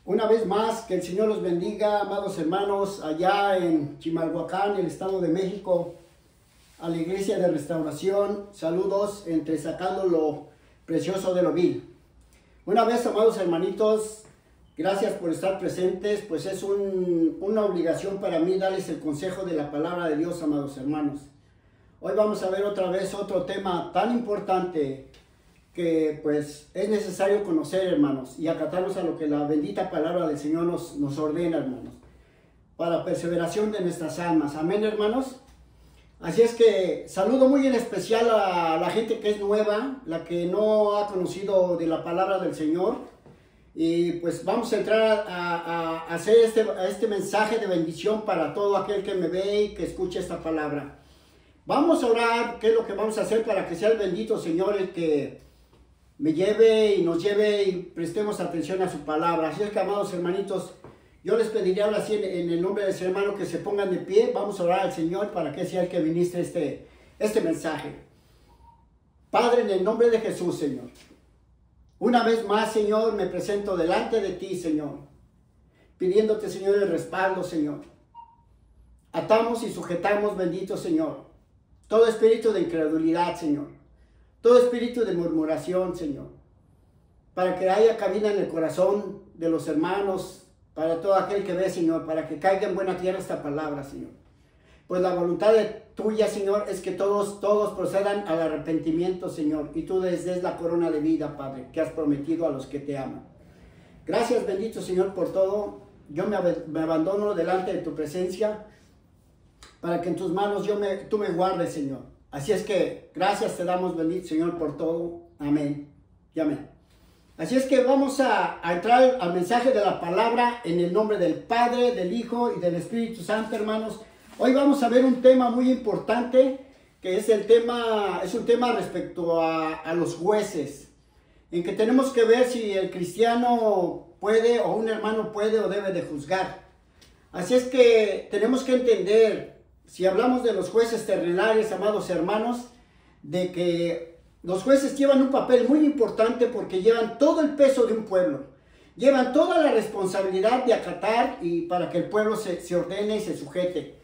Una vez más, que el Señor los bendiga, amados hermanos, allá en Chimalhuacán, el Estado de México, a la Iglesia de Restauración. Saludos entre sacando lo precioso de lo vil. Una vez, amados hermanitos, gracias por estar presentes, pues es una obligación para mí darles el consejo de la palabra de Dios, amados hermanos. Hoy vamos a ver otra vez otro tema tan importante que pues es necesario conocer, hermanos, y acatarnos a lo que la bendita palabra del Señor nos ordena, hermanos, para perseveración de nuestras almas. Amén, hermanos. Así es que saludo muy en especial a la gente que es nueva, la que no ha conocido de la palabra del Señor. Y pues vamos a entrar a hacer este mensaje de bendición para todo aquel que me ve y que escuche esta palabra. Vamos a orar, qué es lo que vamos a hacer para que sea el bendito Señor el que me lleve y nos lleve y prestemos atención a su palabra. Así es que, amados hermanitos, yo les pediría ahora sí en el nombre de ese hermano que se pongan de pie. Vamos a orar al Señor para que sea el que ministre este mensaje. Padre, en el nombre de Jesús, Señor, una vez más, Señor, me presento delante de ti, Señor, pidiéndote, Señor, el respaldo, Señor. Atamos y sujetamos, bendito Señor, todo espíritu de incredulidad, Señor. Todo espíritu de murmuración, Señor, para que haya cabida en el corazón de los hermanos, para todo aquel que ve, Señor, para que caiga en buena tierra esta palabra, Señor. Pues la voluntad tuya, Señor, es que todos procedan al arrepentimiento, Señor, y tú les des la corona de vida, Padre, que has prometido a los que te aman. Gracias, bendito Señor, por todo. Yo me abandono delante de tu presencia, para que en tus manos tú me guardes, Señor. Así es que gracias te damos, bendito Señor, por todo. Amén y amén. Así es que vamos a entrar al mensaje de la palabra en el nombre del Padre, del Hijo y del Espíritu Santo, hermanos. Hoy vamos a ver un tema muy importante, que es un tema respecto a los jueces, en que tenemos que ver si el cristiano puede o un hermano puede o debe de juzgar. Así es que tenemos que entender, si hablamos de los jueces terrenales, amados hermanos, de que los jueces llevan un papel muy importante porque llevan todo el peso de un pueblo. Llevan toda la responsabilidad de acatar y para que el pueblo se ordene y se sujete.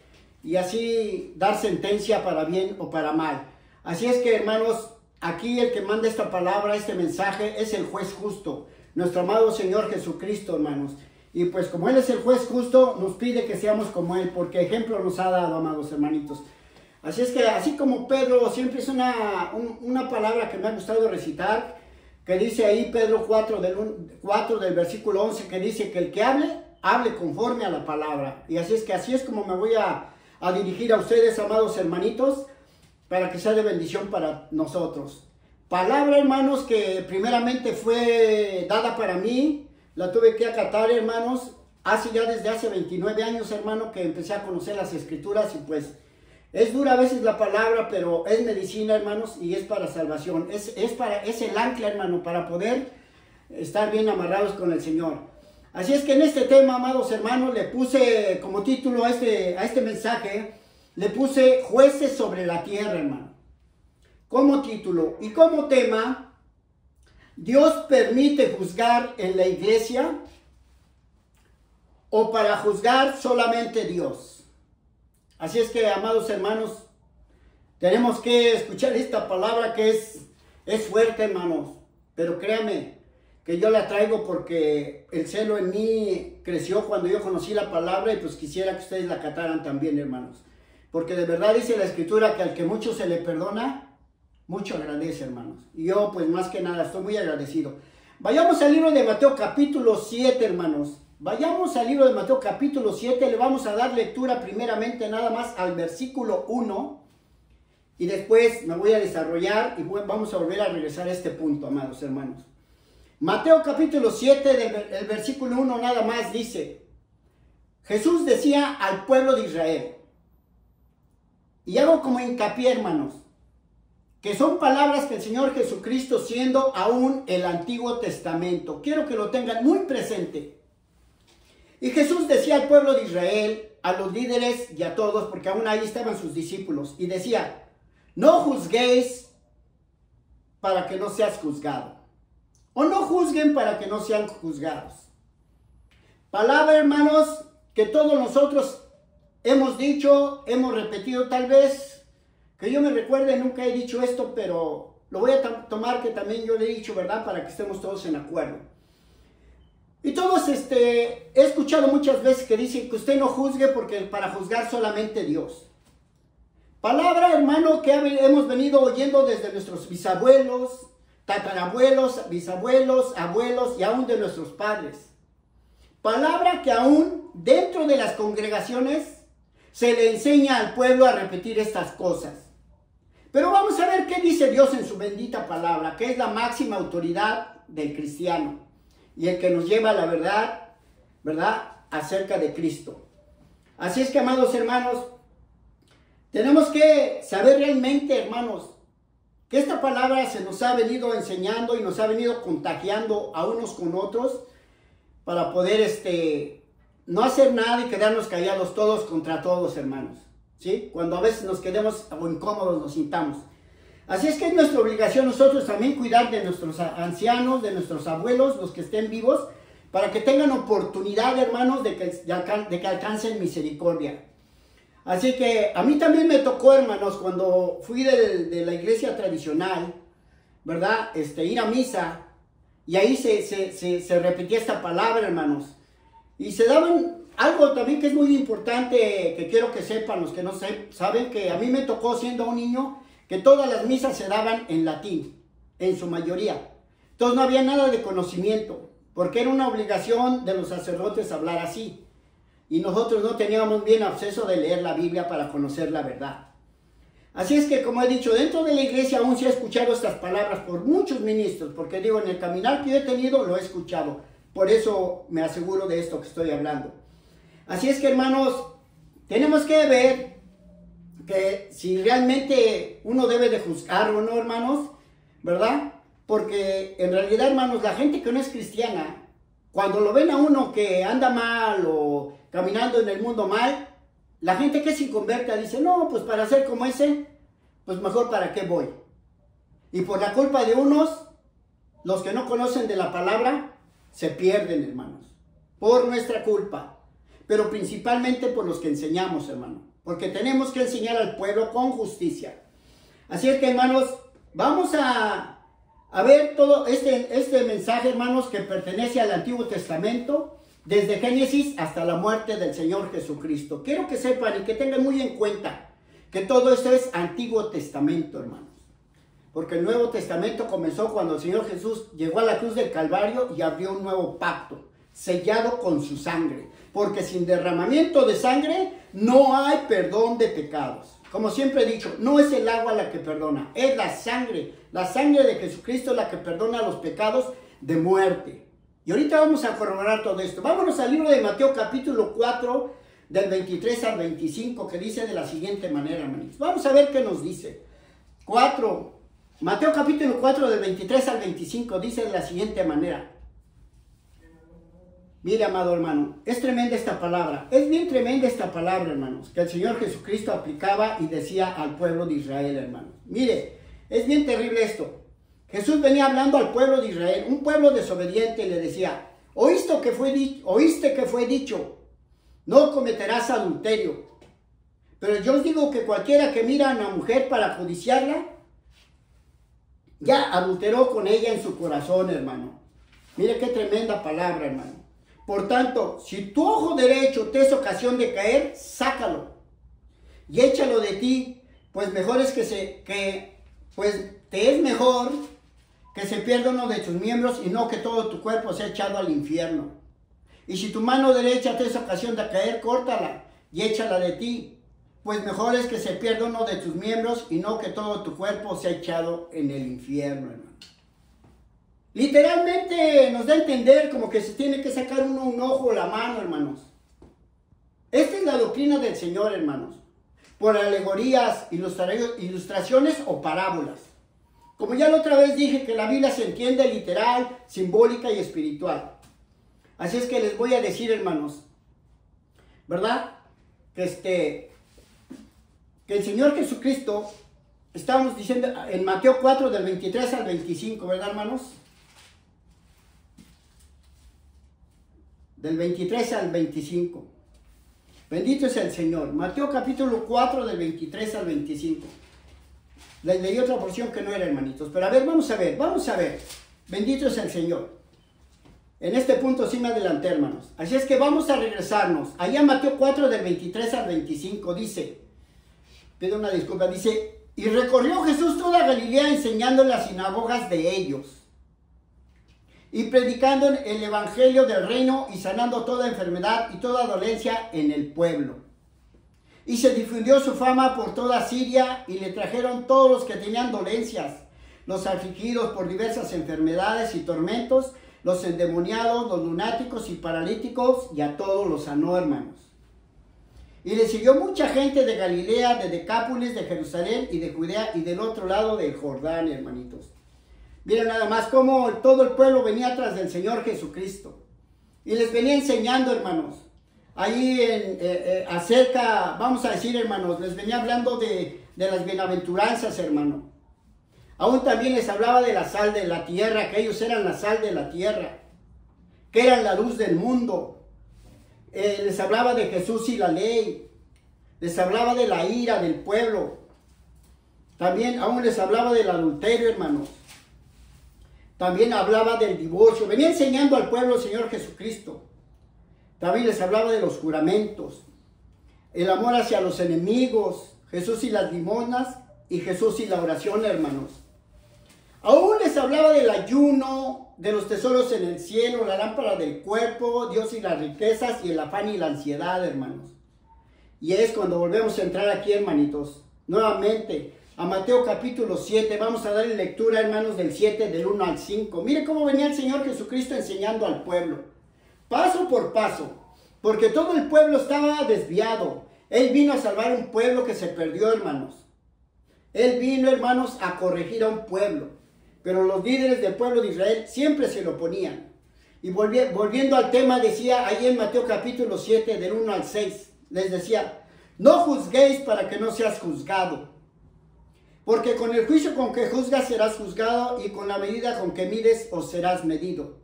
Y así dar sentencia para bien o para mal. Así es que, hermanos, aquí el que manda esta palabra, este mensaje, es el juez justo. Nuestro amado Señor Jesucristo, hermanos. Y pues como Él es el juez justo, nos pide que seamos como Él, porque ejemplo nos ha dado, amados hermanitos. Así es que, así como Pedro, siempre es una palabra que me ha gustado recitar, que dice ahí Pedro 4 del versículo 11, que dice que el que hable conforme a la palabra. Y así es como me voy a dirigir a ustedes, amados hermanitos, para que sea de bendición para nosotros. Palabra, hermanos, que primeramente fue dada para mí. La tuve que acatar, hermanos, desde hace 29 años, hermano, que empecé a conocer las escrituras y pues es dura a veces la palabra, pero es medicina, hermanos, y es para salvación. Es el ancla, hermano, para poder estar bien amarrados con el Señor. Así es que en este tema, amados hermanos, le puse como título a este mensaje, le puse jueces sobre la tierra, hermano. Como título y como tema, ¿Dios permite juzgar en la iglesia o para juzgar solamente Dios? Así es que, amados hermanos, tenemos que escuchar esta palabra que es fuerte, hermanos. Pero créanme que yo la traigo porque el celo en mí creció cuando yo conocí la palabra y pues quisiera que ustedes la acataran también, hermanos. Porque de verdad dice la escritura que al que mucho se le perdona, mucho agradece, hermanos. Y yo, pues, más que nada, estoy muy agradecido. Vayamos al libro de Mateo capítulo 7, hermanos. Vayamos al libro de Mateo capítulo 7. Le vamos a dar lectura primeramente nada más al versículo 1. Y después me voy a desarrollar y vamos a volver a regresar a este punto, amados hermanos. Mateo capítulo 7, el versículo 1 nada más dice: Jesús decía al pueblo de Israel, y hago como hincapié, hermanos, que son palabras que el Señor Jesucristo, siendo aún el Antiguo Testamento, quiero que lo tengan muy presente. Y Jesús decía al pueblo de Israel, a los líderes y a todos, porque aún ahí estaban sus discípulos, y decía: no juzguéis para que no seas juzgado, o no juzguen para que no sean juzgados. Palabra, hermanos, que todos nosotros hemos dicho, hemos repetido tal vez, que yo me recuerde, nunca he dicho esto, pero lo voy a tomar que también yo le he dicho, ¿verdad? Para que estemos todos en acuerdo. Y todos, he escuchado muchas veces que dicen que usted no juzgue porque para juzgar solamente Dios. Palabra, hermano, que hemos venido oyendo desde nuestros bisabuelos, tatarabuelos, bisabuelos, abuelos y aún de nuestros padres. Palabra que aún dentro de las congregaciones se le enseña al pueblo a repetir estas cosas. Pero vamos a ver qué dice Dios en su bendita palabra, que es la máxima autoridad del cristiano y el que nos lleva a la verdad, ¿verdad?, acerca de Cristo. Así es que, amados hermanos, tenemos que saber realmente, hermanos, que esta palabra se nos ha venido enseñando y nos ha venido contagiando a unos con otros para poder no hacer nada y quedarnos callados todos contra todos, hermanos, ¿sí? Cuando a veces nos quedemos o incómodos nos sintamos. Así es que es nuestra obligación nosotros también cuidar de nuestros ancianos, de nuestros abuelos, los que estén vivos, para que tengan oportunidad, hermanos, de que alcancen misericordia. Así que a mí también me tocó, hermanos, cuando fui de la iglesia tradicional, ¿verdad? Ir a misa, y ahí se repetía esta palabra, hermanos. Y se daban algo también que es muy importante, que quiero que sepan los que no saben, que a mí me tocó siendo un niño, que todas las misas se daban en latín, en su mayoría. Entonces no había nada de conocimiento, porque era una obligación de los sacerdotes hablar así. Y nosotros no teníamos bien acceso de leer la Biblia para conocer la verdad. Así es que, como he dicho, dentro de la iglesia aún se ha escuchado estas palabras por muchos ministros, porque digo, en el caminar que yo he tenido lo he escuchado. Por eso me aseguro de esto que estoy hablando. Así es que, hermanos, tenemos que ver que si realmente uno debe de juzgar o no, hermanos, ¿verdad? Porque en realidad, hermanos, la gente que no es cristiana, cuando lo ven a uno que anda mal o caminando en el mundo mal, la gente que es inconversa dice, no, pues para ser como ese, pues mejor para qué voy. Y por la culpa de unos, los que no conocen de la palabra, se pierden, hermanos, por nuestra culpa, pero principalmente por los que enseñamos, hermano, porque tenemos que enseñar al pueblo con justicia. Así es que, hermanos, vamos a ver todo este mensaje, hermanos, que pertenece al Antiguo Testamento, desde Génesis hasta la muerte del Señor Jesucristo. Quiero que sepan y que tengan muy en cuenta que todo esto es Antiguo Testamento, hermanos. Porque el Nuevo Testamento comenzó cuando el Señor Jesús llegó a la cruz del Calvario y abrió un nuevo pacto, sellado con su sangre. Porque sin derramamiento de sangre no hay perdón de pecados. Como siempre he dicho, no es el agua la que perdona, es la sangre. La sangre de Jesucristo la que perdona los pecados de muerte. Y ahorita vamos a corroborar todo esto. Vámonos al libro de Mateo capítulo 4, del 23 al 25, que dice de la siguiente manera, hermanos. Vamos a ver qué nos dice. Mateo capítulo 4, del 23 al 25, dice de la siguiente manera. Mire, amado hermano, es tremenda esta palabra. Es bien tremenda esta palabra, hermanos, que el Señor Jesucristo aplicaba y decía al pueblo de Israel, hermanos. Mire, es bien terrible esto. Jesús venía hablando al pueblo de Israel, un pueblo desobediente, y le decía, ¿oíste que fue dicho? No cometerás adulterio. Pero yo os digo que cualquiera que mira a una mujer para codiciarla, ya adulteró con ella en su corazón, hermano. Mire qué tremenda palabra, hermano. Por tanto, si tu ojo derecho te es ocasión de caer, sácalo y échalo de ti, pues te es mejor que se pierda uno de tus miembros y no que todo tu cuerpo sea echado al infierno. Y si tu mano derecha te es ocasión de caer, córtala y échala de ti, pues mejor es que se pierda uno de tus miembros y no que todo tu cuerpo sea echado en el infierno, hermano. Literalmente nos da a entender como que se tiene que sacar uno un ojo o la mano, hermanos. Esta es la doctrina del Señor, hermanos, por alegorías, ilustraciones o parábolas. Como ya la otra vez dije, que la Biblia se entiende literal, simbólica y espiritual. Así es que les voy a decir, hermanos, ¿verdad? Que el Señor Jesucristo, estábamos diciendo en Mateo 4, del 23 al 25, ¿verdad, hermanos? del 23 al 25. Bendito es el Señor. Mateo capítulo 4, del 23 al 25. Les leí otra porción que no era, hermanitos. Pero a ver, vamos a ver. Bendito es el Señor. En este punto sí me adelanté, hermanos. Así es que vamos a regresarnos. Allá en Mateo 4, del 23 al 25, dice, pido una disculpa, dice, y recorrió Jesús toda Galilea enseñando en las sinagogas de ellos y predicando el evangelio del reino y sanando toda enfermedad y toda dolencia en el pueblo. Y se difundió su fama por toda Siria y le trajeron todos los que tenían dolencias, los afligidos por diversas enfermedades y tormentos, los endemoniados, los lunáticos y paralíticos, y a todos los sanó, hermanos. Y le siguió mucha gente de Galilea, de Decápolis, de Jerusalén y de Judea y del otro lado del Jordán, hermanitos. Miren nada más cómo todo el pueblo venía tras del Señor Jesucristo. Y les venía enseñando, hermanos. Ahí acerca, vamos a decir, hermanos, les venía hablando de las bienaventuranzas, hermano. Aún también les hablaba de la sal de la tierra, que ellos eran la sal de la tierra, que eran la luz del mundo. Les hablaba de Jesús y la ley. Les hablaba de la ira del pueblo. También aún les hablaba del adulterio, hermanos. También hablaba del divorcio. Venía enseñando al pueblo el Señor Jesucristo. También les hablaba de los juramentos, el amor hacia los enemigos, Jesús y las limonas y Jesús y la oración, hermanos. Aún les hablaba del ayuno, de los tesoros en el cielo, la lámpara del cuerpo, Dios y las riquezas y el afán y la ansiedad, hermanos. Y es cuando volvemos a entrar aquí, hermanitos, nuevamente a Mateo capítulo 7. Vamos a darle lectura, hermanos, del 7, del 1 al 5. Mire cómo venía el Señor Jesucristo enseñando al pueblo, paso por paso, porque todo el pueblo estaba desviado. Él vino a salvar un pueblo que se perdió, hermanos. Él vino, hermanos, a corregir a un pueblo. Pero los líderes del pueblo de Israel siempre se lo oponían. Y volviendo al tema, decía ahí en Mateo capítulo 7, del 1 al 6, les decía, no juzguéis para que no seas juzgado. Porque con el juicio con que juzgas serás juzgado, y con la medida con que mides os serás medido.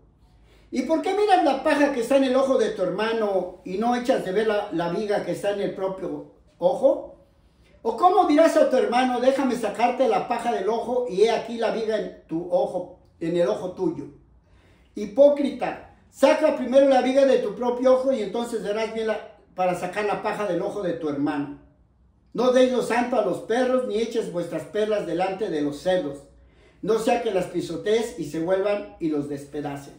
¿Y por qué miras la paja que está en el ojo de tu hermano y no echas de ver la viga que está en el propio ojo? ¿O cómo dirás a tu hermano, déjame sacarte la paja del ojo y he aquí la viga en tu ojo, en el ojo tuyo? Hipócrita, saca primero la viga de tu propio ojo y entonces verás bien para sacar la paja del ojo de tu hermano. No deis lo santo a los perros, ni eches vuestras perlas delante de los cerdos, no sea que las pisotees y se vuelvan y los despedacen.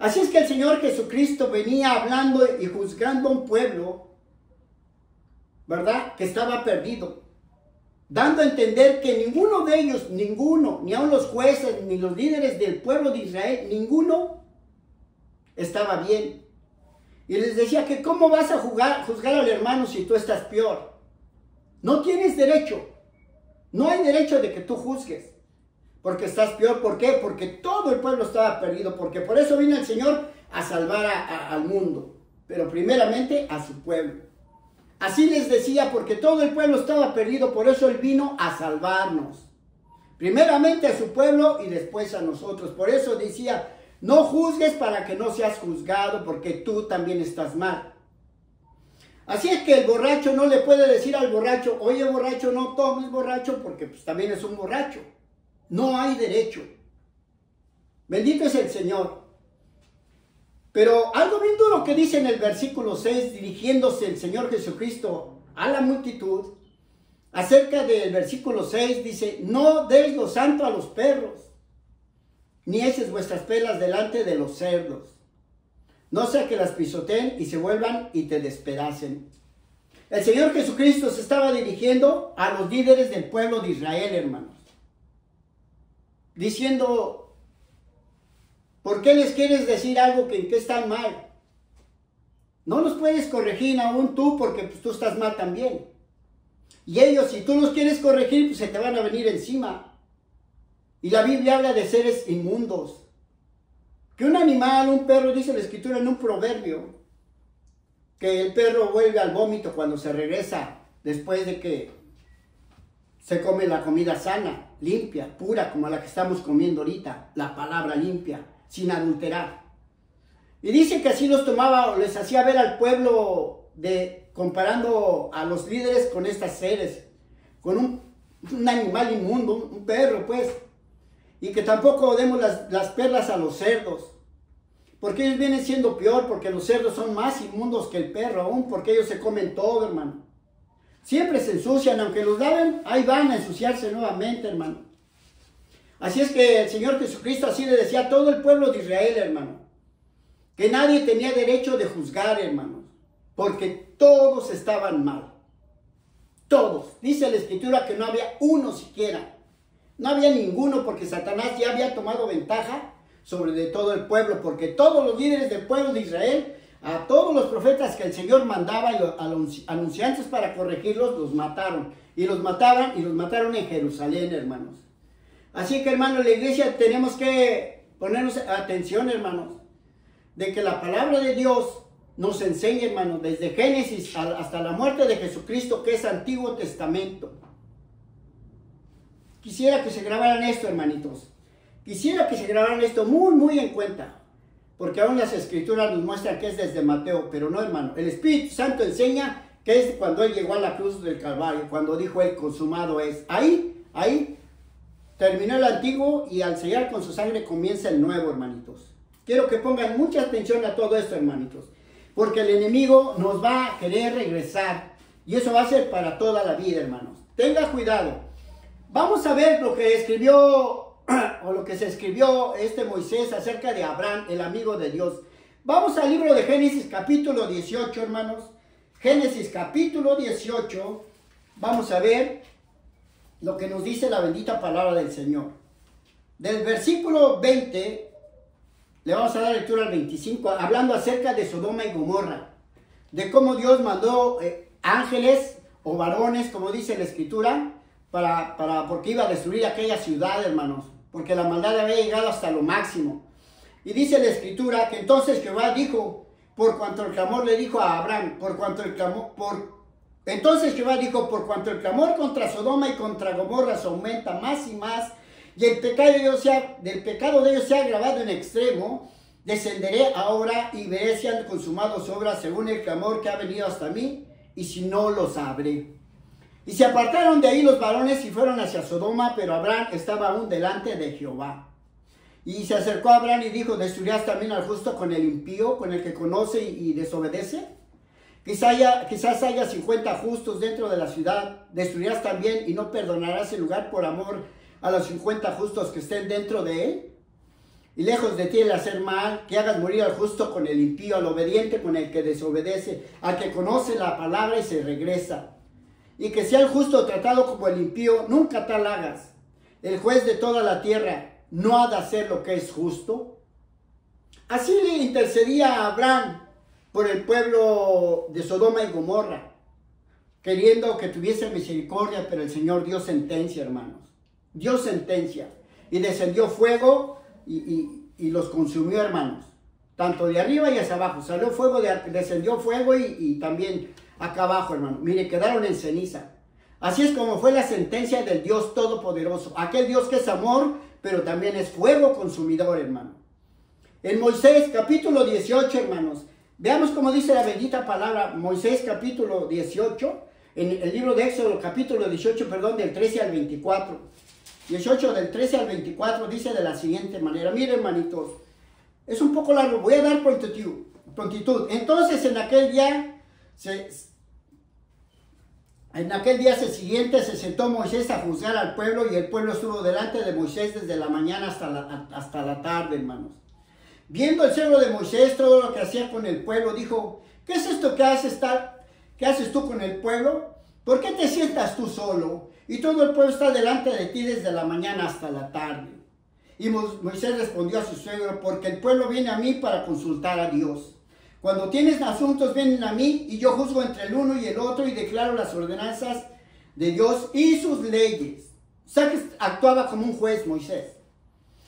Así es que el Señor Jesucristo venía hablando y juzgando a un pueblo, ¿verdad?, que estaba perdido, dando a entender que ninguno de ellos, ni aun los jueces, ni los líderes del pueblo de Israel, ninguno estaba bien. Y les decía que cómo vas a juzgar al hermano si tú estás peor. No tienes derecho, no hay derecho de que tú juzgues, porque estás peor. ¿Por qué? Porque todo el pueblo estaba perdido, porque por eso vino el Señor a salvar al mundo, pero primeramente a su pueblo. Así les decía, porque todo el pueblo estaba perdido, por eso Él vino a salvarnos. Primeramente a su pueblo y después a nosotros. Por eso decía, no juzgues para que no seas juzgado, porque tú también estás mal. Así es que el borracho no le puede decir al borracho, oye borracho, no tomes borracho, porque pues también es un borracho. No hay derecho. Bendito es el Señor. Pero algo bien duro que dice en el versículo 6, dirigiéndose el Señor Jesucristo a la multitud, acerca del versículo 6, dice, no deis lo santo a los perros, ni eches vuestras perlas delante de los cerdos, no sea que las pisoteen y se vuelvan y te despedacen. El Señor Jesucristo se estaba dirigiendo a los líderes del pueblo de Israel, hermanos, diciendo, ¿por qué les quieres decir algo que están mal? No los puedes corregir aún tú, porque pues, tú estás mal también. Y ellos, si tú los quieres corregir, pues se te van a venir encima. Y la Biblia habla de seres inmundos. Que un animal, un perro, dice la Escritura en un proverbio, que el perro vuelve al vómito cuando se regresa después de que se come la comida sana, limpia, pura, como la que estamos comiendo ahorita, la palabra limpia, sin adulterar. Y dice que así los tomaba o les hacía ver al pueblo comparando a los líderes con estas seres, con un animal inmundo, un perro pues. Y que tampoco demos las perlas a los cerdos, porque ellos vienen siendo peor, porque los cerdos son más inmundos que el perro aún, porque ellos se comen todo, hermano. Siempre se ensucian, aunque los laven, ahí van a ensuciarse nuevamente, hermano. Así es que el Señor Jesucristo así le decía a todo el pueblo de Israel, hermano, que nadie tenía derecho de juzgar, hermanos, porque todos estaban mal. Todos. Dice la Escritura que no había uno siquiera. No había ninguno, porque Satanás ya había tomado ventaja sobre de todo el pueblo, porque todos los líderes del pueblo de Israel, a todos los profetas que el Señor mandaba y a los anunciantes para corregirlos, los mataron. Y los mataron en Jerusalén, hermanos. Así que, hermanos, la iglesia tenemos que ponernos atención, hermanos, de que la palabra de Dios nos enseña, hermanos, desde Génesis hasta la muerte de Jesucristo, que es Antiguo Testamento. Quisiera que se grabaran esto, hermanitos. Quisiera que se grabaran esto muy, muy en cuenta. Porque aún las Escrituras nos muestran que es desde Mateo, pero no, hermano. El Espíritu Santo enseña que es cuando Él llegó a la cruz del Calvario, cuando dijo Él, consumado es. Ahí terminó el antiguo y al sellar con su sangre comienza el nuevo, hermanitos. Quiero que pongan mucha atención a todo esto, hermanitos. Porque el enemigo nos va a querer regresar. Y eso va a ser para toda la vida, hermanos. Tenga cuidado. Vamos a ver lo que escribió, o lo que se escribió Moisés acerca de Abraham, el amigo de Dios. Vamos al libro de Génesis capítulo 18, hermanos. Génesis capítulo 18. Vamos a ver lo que nos dice la bendita palabra del Señor. Del versículo 20, le vamos a dar lectura al 25, hablando acerca de Sodoma y Gomorra. De cómo Dios mandó ángeles o varones, como dice la Escritura, porque iba a destruir aquella ciudad, hermanos, porque la maldad había llegado hasta lo máximo. Y dice la Escritura que entonces Jehová dijo, por cuanto el clamor le dijo a Abraham, entonces Jehová dijo, por cuanto el clamor contra Sodoma y contra Gomorra se aumenta más y más, y el pecado del pecado de ellos se ha agravado en extremo, descenderé ahora y veré si han consumado su obra según el clamor que ha venido hasta mí, y si no, lo sabré. Y se apartaron de ahí los varones y fueron hacia Sodoma, pero Abraham estaba aún delante de Jehová. Y se acercó a Abraham y dijo, ¿destruirás también al justo con el impío, con el que conoce y desobedece? Quizás haya 50 justos dentro de la ciudad, ¿destruirás también y no perdonarás el lugar por amor a los 50 justos que estén dentro de él? Y lejos de ti el hacer mal, que hagas morir al justo con el impío, al obediente con el que desobedece, al que conoce la palabra y se regresa. Y que sea el justo tratado como el impío, nunca tal hagas. El juez de toda la tierra no ha de hacer lo que es justo. Así le intercedía a Abraham por el pueblo de Sodoma y Gomorra, queriendo que tuviese misericordia, pero el Señor dio sentencia, hermanos. Dio sentencia. Y descendió fuego y los consumió, hermanos. Tanto de arriba y hacia abajo. Salió fuego, descendió fuego y también acá abajo, hermano. Mire, quedaron en ceniza. Así es como fue la sentencia del Dios Todopoderoso. Aquel Dios que es amor, pero también es fuego consumidor, hermano. En Moisés capítulo 18, hermanos. Veamos cómo dice la bendita palabra. Moisés capítulo 18. En el libro de Éxodo capítulo 18, perdón, del 13 al 24. 18 del 13 al 24 dice de la siguiente manera. Miren, hermanitos. Es un poco largo. Voy a dar prontitud. Entonces en aquel día siguiente se sentó Moisés a juzgar al pueblo y el pueblo estuvo delante de Moisés desde la mañana hasta la tarde, hermanos. Viendo el celo de Moisés todo lo que hacía con el pueblo, dijo, ¿qué es esto que haces tú con el pueblo? ¿Por qué te sientas tú solo? Y todo el pueblo está delante de ti desde la mañana hasta la tarde. Y Moisés respondió a su suegro, porque el pueblo viene a mí para consultar a Dios. Cuando tienes asuntos vienen a mí y yo juzgo entre el uno y el otro y declaro las ordenanzas de Dios y sus leyes. O sea que actuaba como un juez Moisés.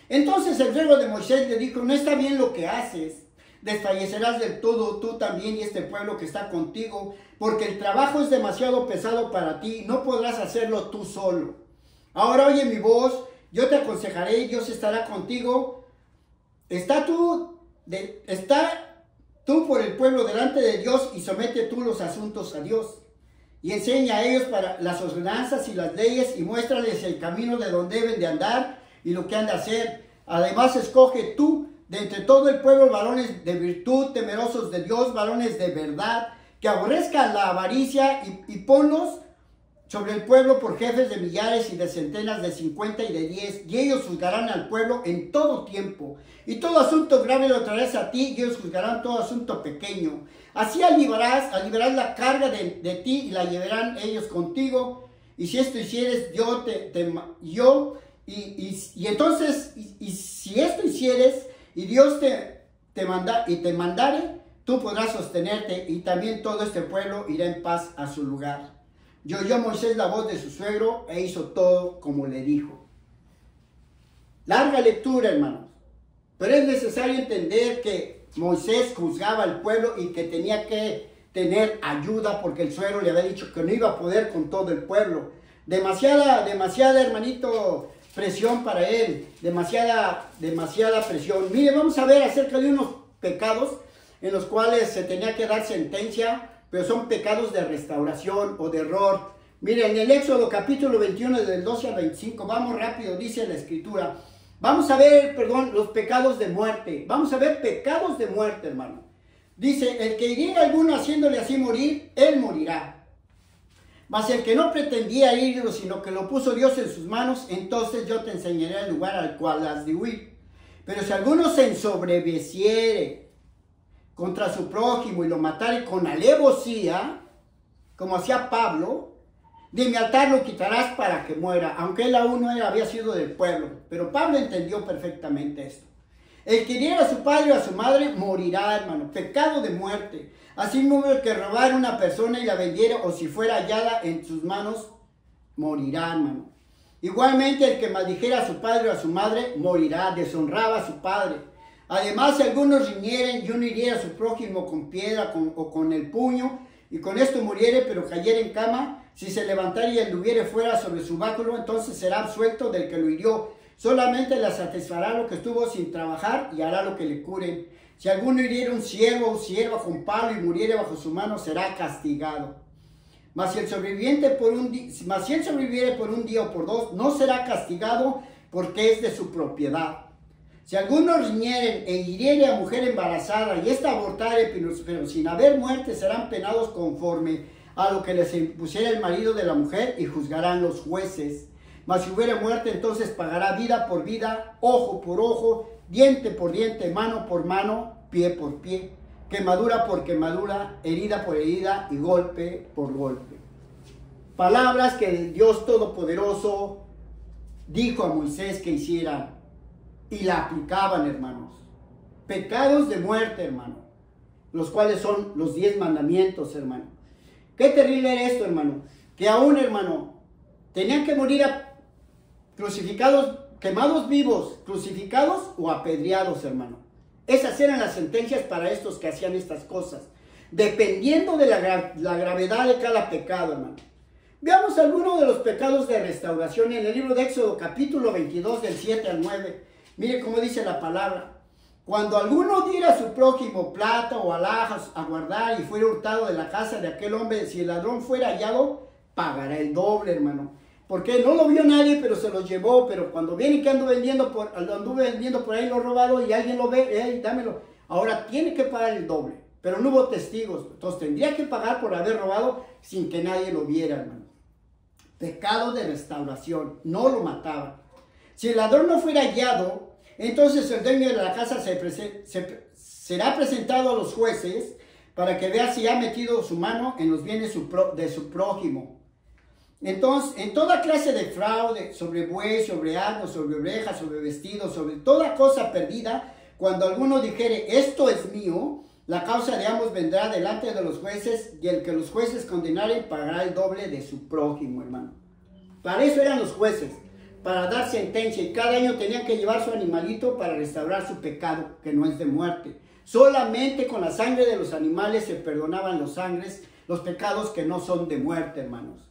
Entonces el suegro de Moisés le dijo, no está bien lo que haces. Desfallecerás del todo tú también y este pueblo que está contigo, porque el trabajo es demasiado pesado para ti, no podrás hacerlo tú solo. Ahora oye mi voz, yo te aconsejaré, Dios estará contigo. Está tú por el pueblo delante de Dios y somete tú los asuntos a Dios. Y enseña a ellos para las ordenanzas y las leyes y muéstrales el camino de donde deben de andar y lo que han de hacer. Además escoge tú de entre todo el pueblo varones de virtud, temerosos de Dios, varones de verdad, que aborrezcan la avaricia y ponlos sobre el pueblo por jefes de millares y de centenas, de 50 y de 10, y ellos juzgarán al pueblo en todo tiempo. Y todo asunto grave lo traerás a ti, y ellos juzgarán todo asunto pequeño. Así aliviarás la carga de ti, y la llevarán ellos contigo. Y si esto hicieres, si esto hicieres, y Dios te mandare, tú podrás sostenerte, y también todo este pueblo irá en paz a su lugar. Y oyó Moisés la voz de su suegro e hizo todo como le dijo. Larga lectura, hermanos. Pero es necesario entender que Moisés juzgaba al pueblo y que tenía que tener ayuda porque el suegro le había dicho que no iba a poder con todo el pueblo. Demasiada, hermanito, presión para él. Demasiada presión. Mire, vamos a ver acerca de unos pecados en los cuales se tenía que dar sentencia, pero son pecados de restauración o de error. Miren, en el Éxodo capítulo 21 del 12 al 25, vamos rápido, dice la escritura. Vamos a ver, los pecados de muerte. Vamos a ver pecados de muerte, hermano. Dice, el que hiriera a alguno haciéndole así morir, él morirá. Mas el que no pretendía herirlo, sino que lo puso Dios en sus manos, entonces yo te enseñaré el lugar al cual has de huir. Pero si alguno se ensobreveciere contra su prójimo y lo matare con alevosía, como hacía Pablo, de mi altar lo quitarás para que muera, aunque él aún no había sido del pueblo. Pero Pablo entendió perfectamente esto. El que hiriera a su padre o a su madre morirá, hermano. Pecado de muerte. Asimismo, el que robara a una persona y la vendiera, o si fuera hallada en sus manos, morirá, hermano. Igualmente, el que maldijera a su padre o a su madre morirá, deshonraba a su padre. Además, si algunos riñeren y uno hiriera a su prójimo con piedra o con el puño, y con esto muriere, pero cayere en cama, si se levantare y anduviere fuera sobre su báculo, entonces será absuelto del que lo hirió. Solamente le satisfará lo que estuvo sin trabajar y hará lo que le curen. Si alguno hiriera un siervo o sierva con palo y muriere bajo su mano, será castigado. Mas si él sobreviviere por un día o por dos, no será castigado, porque es de su propiedad. Si alguno riñere e hiriere a mujer embarazada y ésta abortare, pero sin haber muerte, serán penados conforme a lo que les impusiera el marido de la mujer, y juzgarán los jueces. Mas si hubiere muerte, entonces pagará vida por vida, ojo por ojo, diente por diente, mano por mano, pie por pie, quemadura por quemadura, herida por herida y golpe por golpe. Palabras que el Dios Todopoderoso dijo a Moisés que hiciera y la aplicaban, hermanos. Pecados de muerte, hermano, los cuales son los 10 mandamientos, hermano. Qué terrible era esto, hermano, que aún, hermano, tenían que morir crucificados, quemados vivos, crucificados o apedreados, hermano. Esas eran las sentencias para estos que hacían estas cosas, dependiendo de la gravedad de cada pecado, hermano. Veamos algunos de los pecados de restauración en el libro de Éxodo, capítulo 22, del 7 al 9. Mire cómo dice la palabra. Cuando alguno diera a su prójimo plata o alhajas a guardar y fuera hurtado de la casa de aquel hombre, si el ladrón fuera hallado, pagará el doble, hermano. Porque no lo vio nadie, pero se los llevó. Pero cuando viene que anduve vendiendo por ahí lo robado y alguien lo ve, dámelo. Ahora tiene que pagar el doble. Pero no hubo testigos. Entonces tendría que pagar por haber robado sin que nadie lo viera, hermano. Pecado de restauración. No lo mataban. Si el ladrón no fuera hallado, entonces el dueño de la casa será presentado a los jueces para que vea si ha metido su mano en los bienes de su prójimo. Entonces, en toda clase de fraude, sobre buey, sobre asno, sobre oveja, sobre vestido, sobre toda cosa perdida, cuando alguno dijere, esto es mío, la causa de ambos vendrá delante de los jueces, y el que los jueces condenaren pagará el doble de su prójimo, hermano. Para eso eran los jueces, para dar sentencia, y cada año tenían que llevar su animalito para restaurar su pecado, que no es de muerte. Solamente con la sangre de los animales se perdonaban los pecados que no son de muerte, hermanos.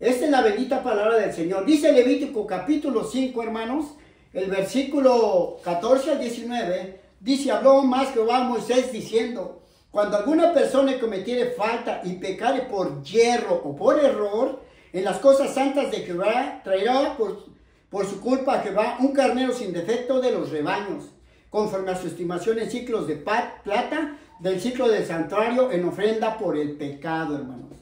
Esta es la bendita palabra del Señor. Dice Levítico capítulo 5, hermanos, el versículo 14 al 19, Dice, habló más Jehová a Moisés diciendo, cuando alguna persona cometiere falta y pecare por yerro o por error en las cosas santas de Jehová, traerá por su culpa a Jehová un carnero sin defecto de los rebaños, conforme a su estimación en ciclos de plata, del ciclo del santuario, en ofrenda por el pecado, hermanos.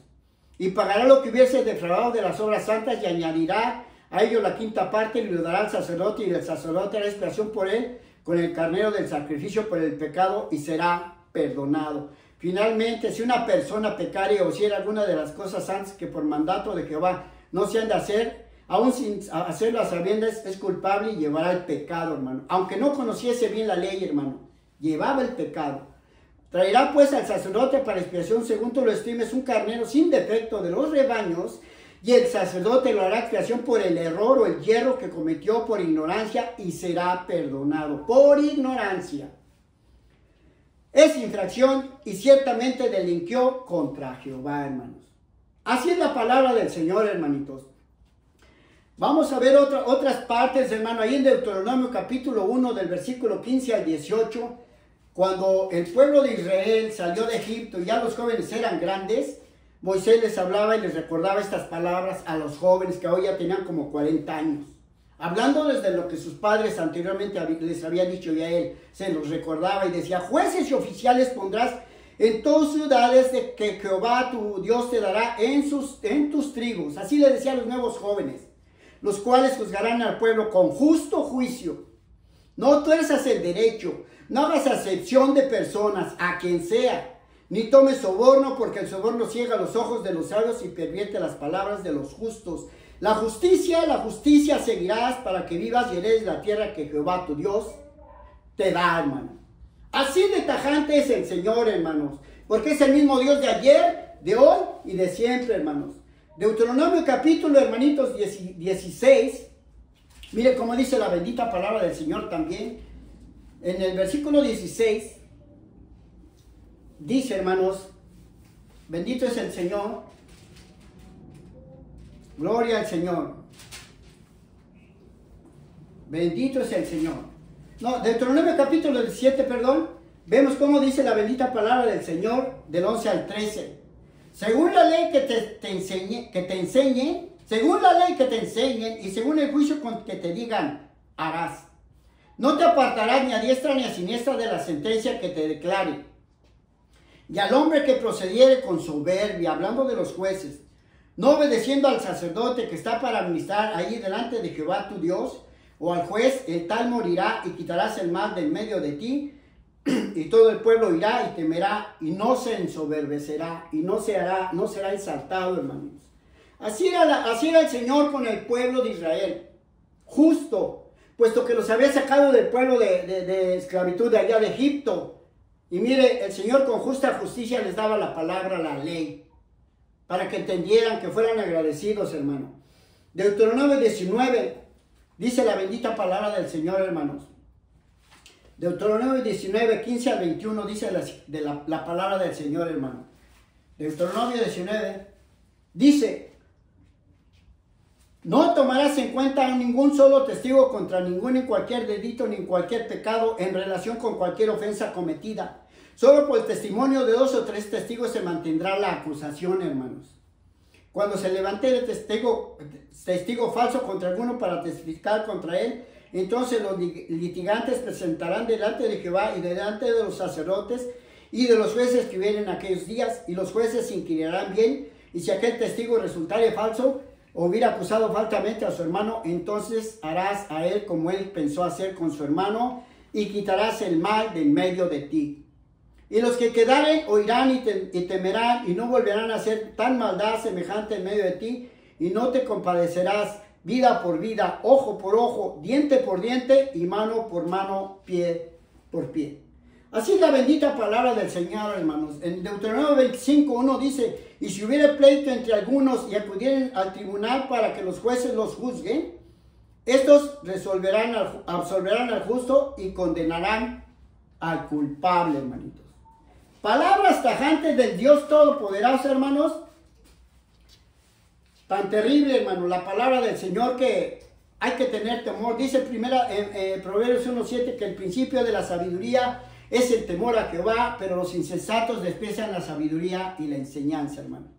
Y pagará lo que hubiese defraudado de las obras santas y añadirá a ello la quinta parte y lo dará al sacerdote, y el sacerdote hará expiación por él con el carnero del sacrificio por el pecado y será perdonado. Finalmente, si una persona pecare o hiciera alguna de las cosas santas que por mandato de Jehová no se han de hacer, aún sin hacerlo a sabiendas, es culpable y llevará el pecado, hermano. Aunque no conociese bien la ley, hermano, llevaba el pecado. Traerá pues al sacerdote para expiación, según tú lo estimes, un carnero sin defecto de los rebaños, y el sacerdote lo hará expiación por el error o el yerro que cometió por ignorancia y será perdonado. Por ignorancia. Es infracción y ciertamente delinquió contra Jehová, hermanos. Así es la palabra del Señor, hermanitos. Vamos a ver otras partes, hermano, ahí en Deuteronomio capítulo 1 del versículo 15 al 18, cuando el pueblo de Israel salió de Egipto y ya los jóvenes eran grandes, Moisés les hablaba y les recordaba estas palabras a los jóvenes que hoy ya tenían como 40 años. Hablando desde lo que sus padres anteriormente les habían dicho y a él se los recordaba y decía, jueces y oficiales pondrás en tus ciudades de que Jehová tu Dios te dará en tus tribus. Así le decía a los nuevos jóvenes, los cuales juzgarán al pueblo con justo juicio. No tuerzas el derecho, no hagas acepción de personas, a quien sea, ni tomes soborno, porque el soborno ciega los ojos de los sabios y pervierte las palabras de los justos. La justicia seguirás para que vivas y heredes la tierra que Jehová tu Dios te da, hermano. Así de tajante es el Señor, hermanos, porque es el mismo Dios de ayer, de hoy y de siempre, hermanos. Deuteronomio capítulo, hermanitos, 16, mire cómo dice la bendita palabra del Señor también. En el versículo 16, dice, hermanos, bendito es el Señor, gloria al Señor, bendito es el Señor. No, Deuteronomio capítulo 17, perdón, vemos cómo dice la bendita palabra del Señor del 11 al 13. Según la ley que te enseñen, según la ley que te enseñen y según el juicio con que te digan, harás. No te apartarás ni a diestra ni a siniestra de la sentencia que te declare. Y al hombre que procediere con soberbia, hablando de los jueces, no obedeciendo al sacerdote que está para administrar ahí delante de Jehová tu Dios, o al juez, el tal morirá y quitarás el mal del medio de ti, y todo el pueblo irá y temerá y no se ensoberbecerá y no será exaltado, hermanos. Así era el Señor con el pueblo de Israel, justo, puesto que los había sacado del pueblo de esclavitud de allá de Egipto. Y mire, el Señor con justa justicia les daba la palabra, la ley, para que entendieran, que fueran agradecidos, hermano. Deuteronomio 19, dice la bendita palabra del Señor, hermanos. Deuteronomio 19, 15 al 21, dice la palabra del Señor, hermano. Deuteronomio 19, dice, no tomarás en cuenta a ningún solo testigo contra ningún y cualquier delito ni cualquier pecado en relación con cualquier ofensa cometida. Solo por el testimonio de 2 o 3 testigos se mantendrá la acusación, hermanos. Cuando se levante el testigo falso contra alguno para testificar contra él, entonces los litigantes presentarán delante de Jehová y delante de los sacerdotes y de los jueces que vienen aquellos días, y los jueces se inquirirán bien, y si aquel testigo resultare falso o hubiera acusado falsamente a su hermano, entonces harás a él como él pensó hacer con su hermano, y quitarás el mal de en medio de ti. Y los que quedaren oirán y temerán, y no volverán a hacer tan maldad semejante en medio de ti, y no te compadecerás vida por vida, ojo por ojo, diente por diente, y mano por mano, pie por pie. Así es la bendita palabra del Señor, hermanos. En Deuteronomio 25, 1 dice, y si hubiere pleito entre algunos y acudieren al tribunal para que los jueces los juzguen, estos absolverán al justo y condenarán al culpable, hermanitos. Palabras tajantes del Dios Todopoderoso, hermanos. Tan terrible, hermano, la palabra del Señor que hay que tener temor. Dice Proverbios 1:7 que el principio de la sabiduría es el temor a Jehová, pero los insensatos desprecian la sabiduría y la enseñanza, hermano.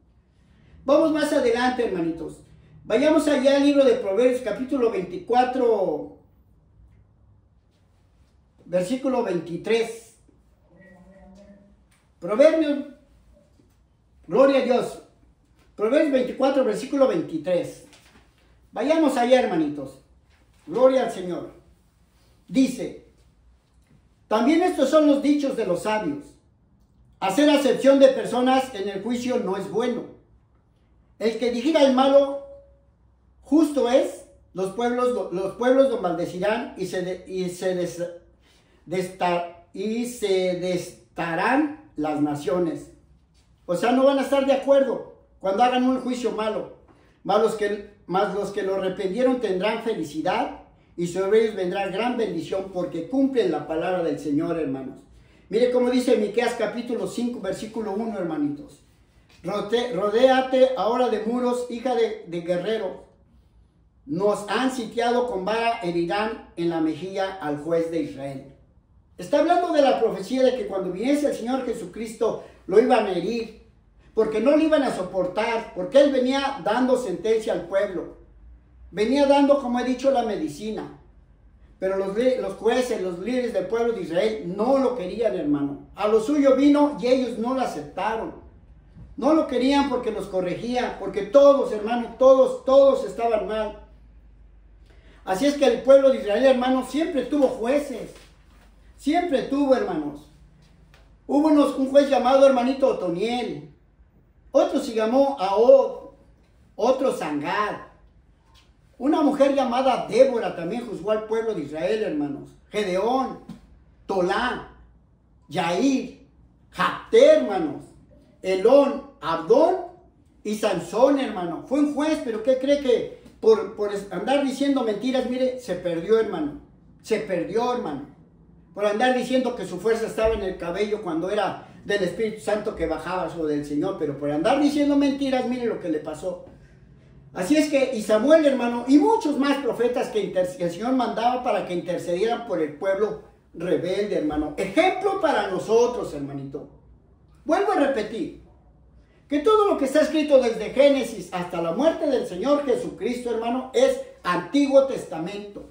Vamos más adelante, hermanitos. Vayamos allá al libro de Proverbios, capítulo 24, versículo 23. Proverbios, gloria a Dios. Proverbios 24, versículo 23. Vayamos allá, hermanitos. Gloria al Señor. Dice: también estos son los dichos de los sabios. Hacer acepción de personas en el juicio no es bueno. El que dijera el malo, justo es, los pueblos lo maldecirán y se destarán las naciones. O sea, no van a estar de acuerdo cuando hagan un juicio malo. Más los que lo arrepentieron tendrán felicidad, y sobre ellos vendrá gran bendición, porque cumplen la palabra del Señor, hermanos. Mire cómo dice Miqueas capítulo 5, versículo 1, hermanitos. Rodéate ahora de muros, hija de guerrero. Nos han sitiado con vara, herirán en la mejilla al juez de Israel. Está hablando de la profecía de que cuando viniese el Señor Jesucristo lo iban a herir, porque no lo iban a soportar, porque Él venía dando sentencia al pueblo. Venía dando, como he dicho, la medicina. Pero los jueces, los líderes del pueblo de Israel no lo querían, hermano. A lo suyo vino y ellos no lo aceptaron. No lo querían porque los corregía, porque todos, hermano, todos estaban mal. Así es que el pueblo de Israel, hermano, siempre tuvo jueces. Siempre tuvo, hermanos. Hubo un juez llamado hermanito Otoniel. Otro se llamó Ahod. Otro Sangad. Una mujer llamada Débora también juzgó al pueblo de Israel, hermanos. Gedeón, Tolá, Yair, Jafté, hermanos. Elón, Abdón y Sansón, hermano. Fue un juez, pero ¿qué cree que por andar diciendo mentiras, mire, se perdió, hermano? Se perdió, hermano. Por andar diciendo que su fuerza estaba en el cabello cuando era del Espíritu Santo que bajaba sobre el Señor. Pero por andar diciendo mentiras, mire lo que le pasó. Así es que, y Samuel, hermano, y muchos más profetas que el Señor mandaba para que intercedieran por el pueblo rebelde, hermano. Ejemplo para nosotros, hermanito. Vuelvo a repetir, que todo lo que está escrito desde Génesis hasta la muerte del Señor Jesucristo, hermano, es Antiguo Testamento.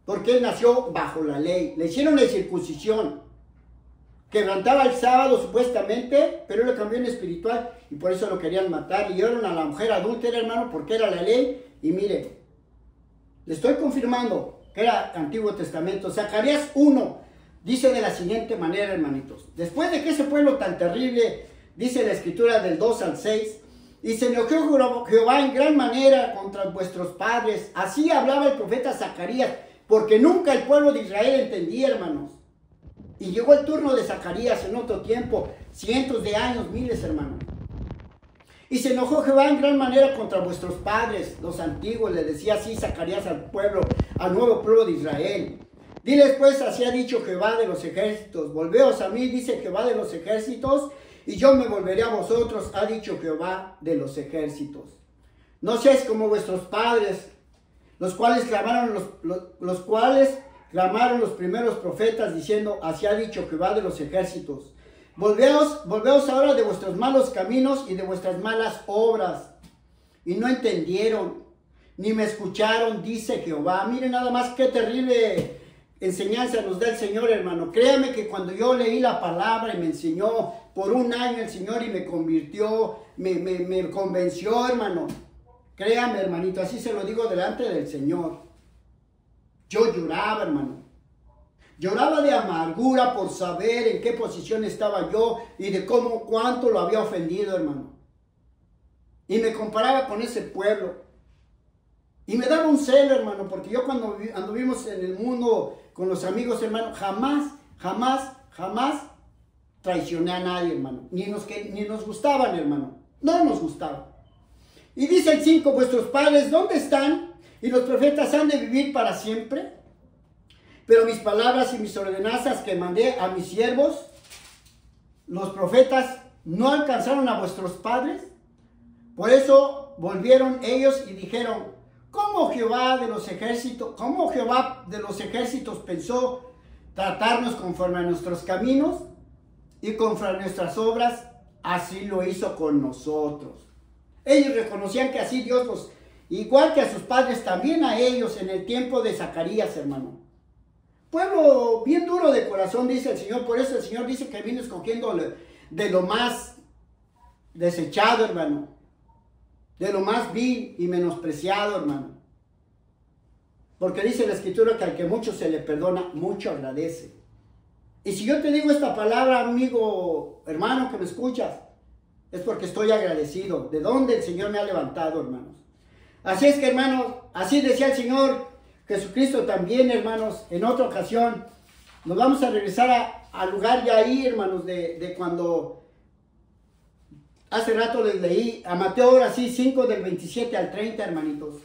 Porque Él nació bajo la ley. Le hicieron la circuncisión. Quebrantaba el sábado supuestamente, pero Él lo cambió en espiritual y por eso lo querían matar. Le dieron a la mujer adúltera, hermano, porque era la ley. Y mire, le estoy confirmando que era Antiguo Testamento. Zacarías 1 dice de la siguiente manera, hermanitos. Después de que ese pueblo tan terrible, dice la escritura del 2 al 6, y se enojó Jehová en gran manera contra vuestros padres. Así hablaba el profeta Zacarías, porque nunca el pueblo de Israel entendía, hermanos. Y llegó el turno de Zacarías en otro tiempo, cientos de años, miles, hermanos. Y se enojó Jehová en gran manera contra vuestros padres, los antiguos, le decía así Zacarías al pueblo, al nuevo pueblo de Israel. Diles pues, así ha dicho Jehová de los ejércitos, volveos a mí, dice Jehová de los ejércitos, y yo me volveré a vosotros, ha dicho Jehová de los ejércitos. No seáis como vuestros padres, los cuales clamaron los primeros profetas, diciendo, así ha dicho Jehová de los ejércitos. Volveos ahora de vuestros malos caminos y de vuestras malas obras. Y no entendieron, ni me escucharon, dice Jehová. Miren nada más qué terrible enseñanza nos da el Señor, hermano. Créame que cuando yo leí la palabra y me enseñó por un año el Señor y me convirtió, me convenció, hermano. Créame, hermanito, así se lo digo delante del Señor. Yo lloraba, hermano. Lloraba de amargura por saber en qué posición estaba yo y de cuánto lo había ofendido, hermano. Y me comparaba con ese pueblo. Y me daba un celo, hermano, porque yo cuando anduvimos en el mundo con los amigos, hermano, jamás traicioné a nadie, hermano. Ni nos gustaban, hermano. No nos gustaban. Y dice el 5, vuestros padres, ¿dónde están? Y los profetas han de vivir para siempre. Pero mis palabras y mis ordenanzas que mandé a mis siervos, los profetas, no alcanzaron a vuestros padres. Por eso volvieron ellos y dijeron, ¿Cómo Jehová de los ejércitos pensó tratarnos conforme a nuestros caminos y conforme a nuestras obras? Así lo hizo con nosotros. Ellos reconocían que así Dios los, igual que a sus padres, también a ellos en el tiempo de Zacarías, hermano. Pueblo bien duro de corazón, dice el Señor. Por eso el Señor dice que vino escogiendo de lo más desechado, hermano. De lo más vil y menospreciado, hermano. Porque dice la Escritura que al que mucho se le perdona, mucho agradece. Y si yo te digo esta palabra, amigo, hermano, que me escuchas, es porque estoy agradecido de dónde el Señor me ha levantado, hermanos. Así es que, hermanos, así decía el Señor Jesucristo también, hermanos, en otra ocasión. Nos vamos a regresar al lugar ya ahí, hermanos, de cuando hace rato les leí a Mateo, ahora sí, 5 del 27 al 30, hermanitos.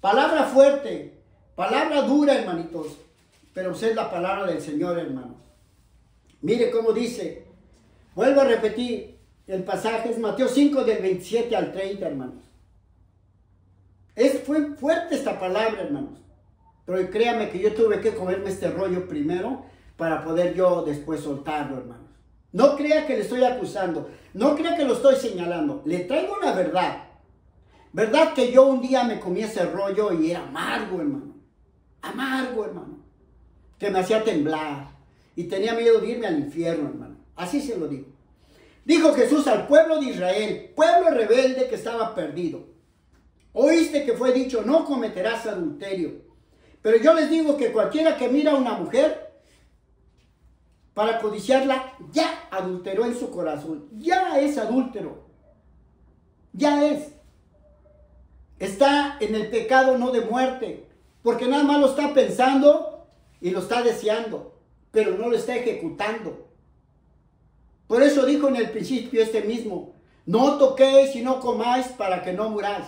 Palabra fuerte, palabra dura, hermanitos, pero pues es la palabra del Señor, hermanos. Mire cómo dice, vuelvo a repetir, el pasaje es Mateo 5 del 27 al 30, hermanos. Fue fuerte esta palabra, hermanos. Pero créame que yo tuve que comerme este rollo primero para poder yo después soltarlo, hermanos. No crea que le estoy acusando, no crea que lo estoy señalando. Le traigo la verdad. Verdad que yo un día me comí ese rollo y era amargo, hermano. Amargo, hermano. Que me hacía temblar. Y tenía miedo de irme al infierno, hermano. Así se lo digo. Dijo Jesús al pueblo de Israel, pueblo rebelde que estaba perdido. Oíste que fue dicho, no cometerás adulterio. Pero yo les digo que cualquiera que mira a una mujer para codiciarla, ya adulteró en su corazón. Ya es adúltero. Ya es. Está en el pecado no de muerte. Porque nada más lo está pensando y lo está deseando. Pero no lo está ejecutando. Por eso dijo en el principio este mismo, no toquéis y no comáis para que no muráis.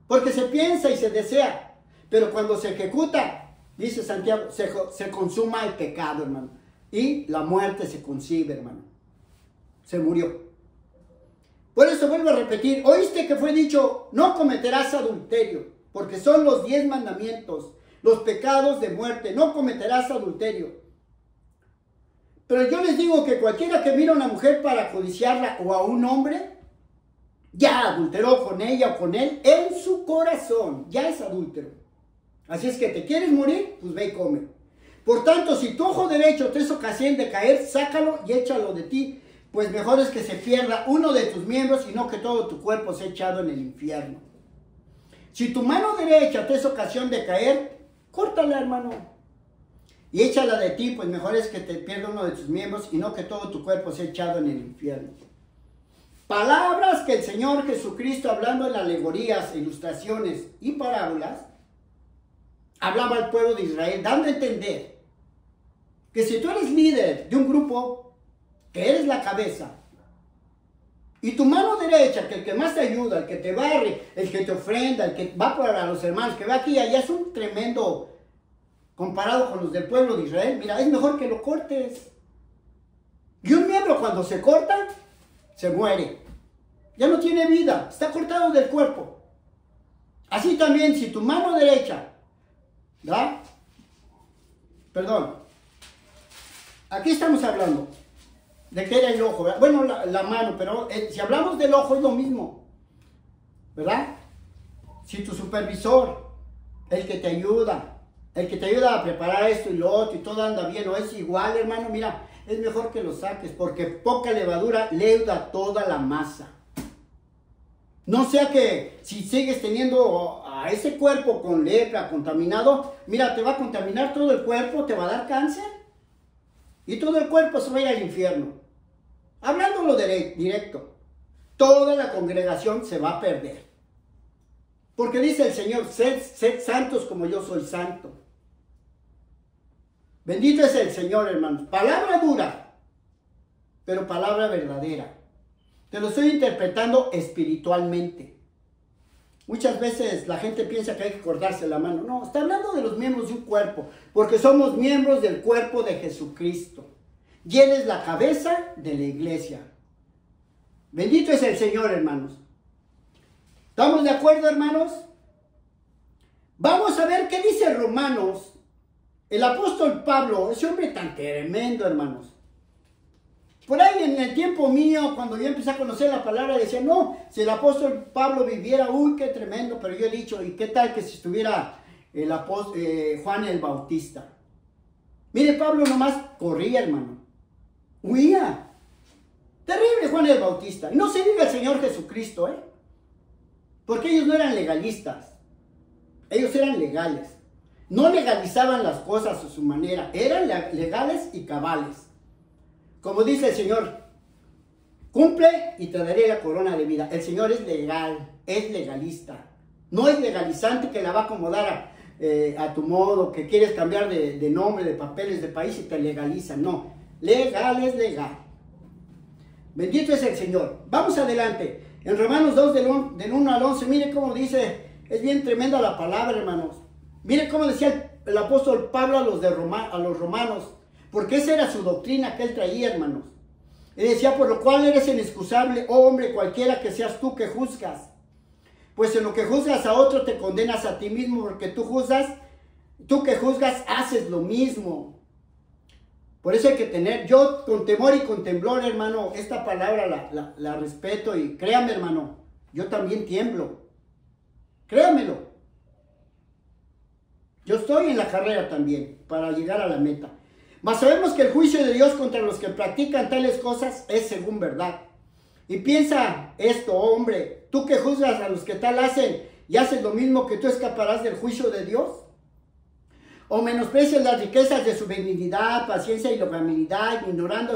Porque se piensa y se desea, pero cuando se ejecuta, dice Santiago, se consuma el pecado, hermano. Y la muerte se concibe, hermano. Se murió. Por eso vuelvo a repetir, oíste que fue dicho, no cometerás adulterio, porque son los 10 mandamientos, los pecados de muerte, no cometerás adulterio. Pero yo les digo que cualquiera que mira a una mujer para codiciarla o a un hombre, ya adulteró con ella o con él en su corazón, ya es adúltero. Así es que te quieres morir, pues ve y come. Por tanto, si tu ojo derecho te es ocasión de caer, sácalo y échalo de ti, pues mejor es que se pierda uno de tus miembros y no que todo tu cuerpo sea echado en el infierno. Si tu mano derecha te es ocasión de caer, córtala, hermano. Y échala de ti, pues mejor es que te pierda uno de tus miembros y no que todo tu cuerpo sea echado en el infierno. Palabras que el Señor Jesucristo, hablando en alegorías, ilustraciones y parábolas, hablaba al pueblo de Israel, dando a entender que si tú eres líder de un grupo, que eres la cabeza, y tu mano derecha, que el que más te ayuda, el que te barre, el que te ofrenda, el que va para los hermanos, que va aquí y allá, es un tremendo comparado con los del pueblo de Israel. Mira, es mejor que lo cortes. Y un miembro cuando se corta, se muere. Ya no tiene vida, está cortado del cuerpo. Así también, si tu mano derecha, ¿verdad? Perdón. Aquí estamos hablando de que era el ojo, ¿verdad? Bueno, la mano, pero si hablamos del ojo es lo mismo, ¿verdad? Si tu supervisor, el que te ayuda a preparar esto y lo otro y todo anda bien, o es igual, hermano, mira, es mejor que lo saques, porque poca levadura leuda toda la masa. No sea que si sigues teniendo a ese cuerpo con lepra, contaminado, mira, te va a contaminar todo el cuerpo, te va a dar cáncer y todo el cuerpo se va a ir al infierno. Hablándolo directo, toda la congregación se va a perder. Porque dice el Señor, sed santos como yo soy santo. Bendito es el Señor, hermanos. Palabra dura, pero palabra verdadera. Te lo estoy interpretando espiritualmente. Muchas veces la gente piensa que hay que cortarse la mano. No, está hablando de los miembros de un cuerpo, porque somos miembros del cuerpo de Jesucristo. Y Él es la cabeza de la iglesia. Bendito es el Señor, hermanos. ¿Estamos de acuerdo, hermanos? Vamos a ver qué dice Romanos. El apóstol Pablo, ese hombre tan tremendo, hermanos. Por ahí en el tiempo mío, cuando yo empecé a conocer la palabra, decía, no, si el apóstol Pablo viviera, uy, qué tremendo, pero yo he dicho, ¿y qué tal que si estuviera el Juan el Bautista? Mire, Pablo nomás corría, hermano, huía. Terrible Juan el Bautista. Y no se diga el Señor Jesucristo, porque ellos no eran legalistas, ellos eran legales. No legalizaban las cosas a su manera, eran legales y cabales. Como dice el Señor, cumple y te daré la corona de vida. El Señor es legal, es legalista. No es legalizante que la va a acomodar a tu modo, que quieres cambiar de nombre, de papeles, de país y te legalizan. No, legal es legal. Bendito es el Señor. Vamos adelante. En Romanos 2 del 1 al 11, mire cómo dice, es bien tremenda la palabra, hermanos. Mire cómo decía el apóstol Pablo a los romanos, porque esa era su doctrina que él traía, hermanos. Y decía, por lo cual eres inexcusable, oh hombre, cualquiera que seas tú que juzgas. Pues en lo que juzgas a otro te condenas a ti mismo, porque tú que juzgas haces lo mismo. Por eso hay que tener, yo con temor y con temblor, hermano, esta palabra la respeto y créame, hermano, yo también tiemblo. Créamelo. Yo estoy en la carrera también para llegar a la meta. Mas sabemos que el juicio de Dios contra los que practican tales cosas es según verdad. Y piensa esto, hombre, tú que juzgas a los que tal hacen y haces lo mismo, que tú escaparás del juicio de Dios. O menosprecias las riquezas de su benignidad, paciencia y longanimidad, ignorando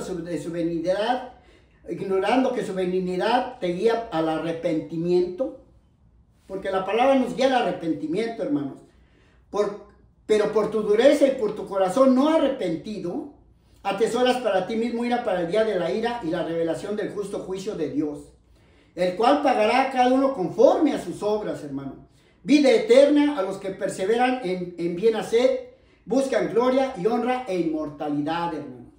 que su benignidad te guía al arrepentimiento. Porque la palabra nos guía al arrepentimiento, hermanos. Pero por tu dureza y por tu corazón no arrepentido, atesoras para ti mismo ira para el día de la ira y la revelación del justo juicio de Dios, el cual pagará a cada uno conforme a sus obras, hermano. Vida eterna a los que perseveran en bien hacer, buscan gloria y honra e inmortalidad, hermano.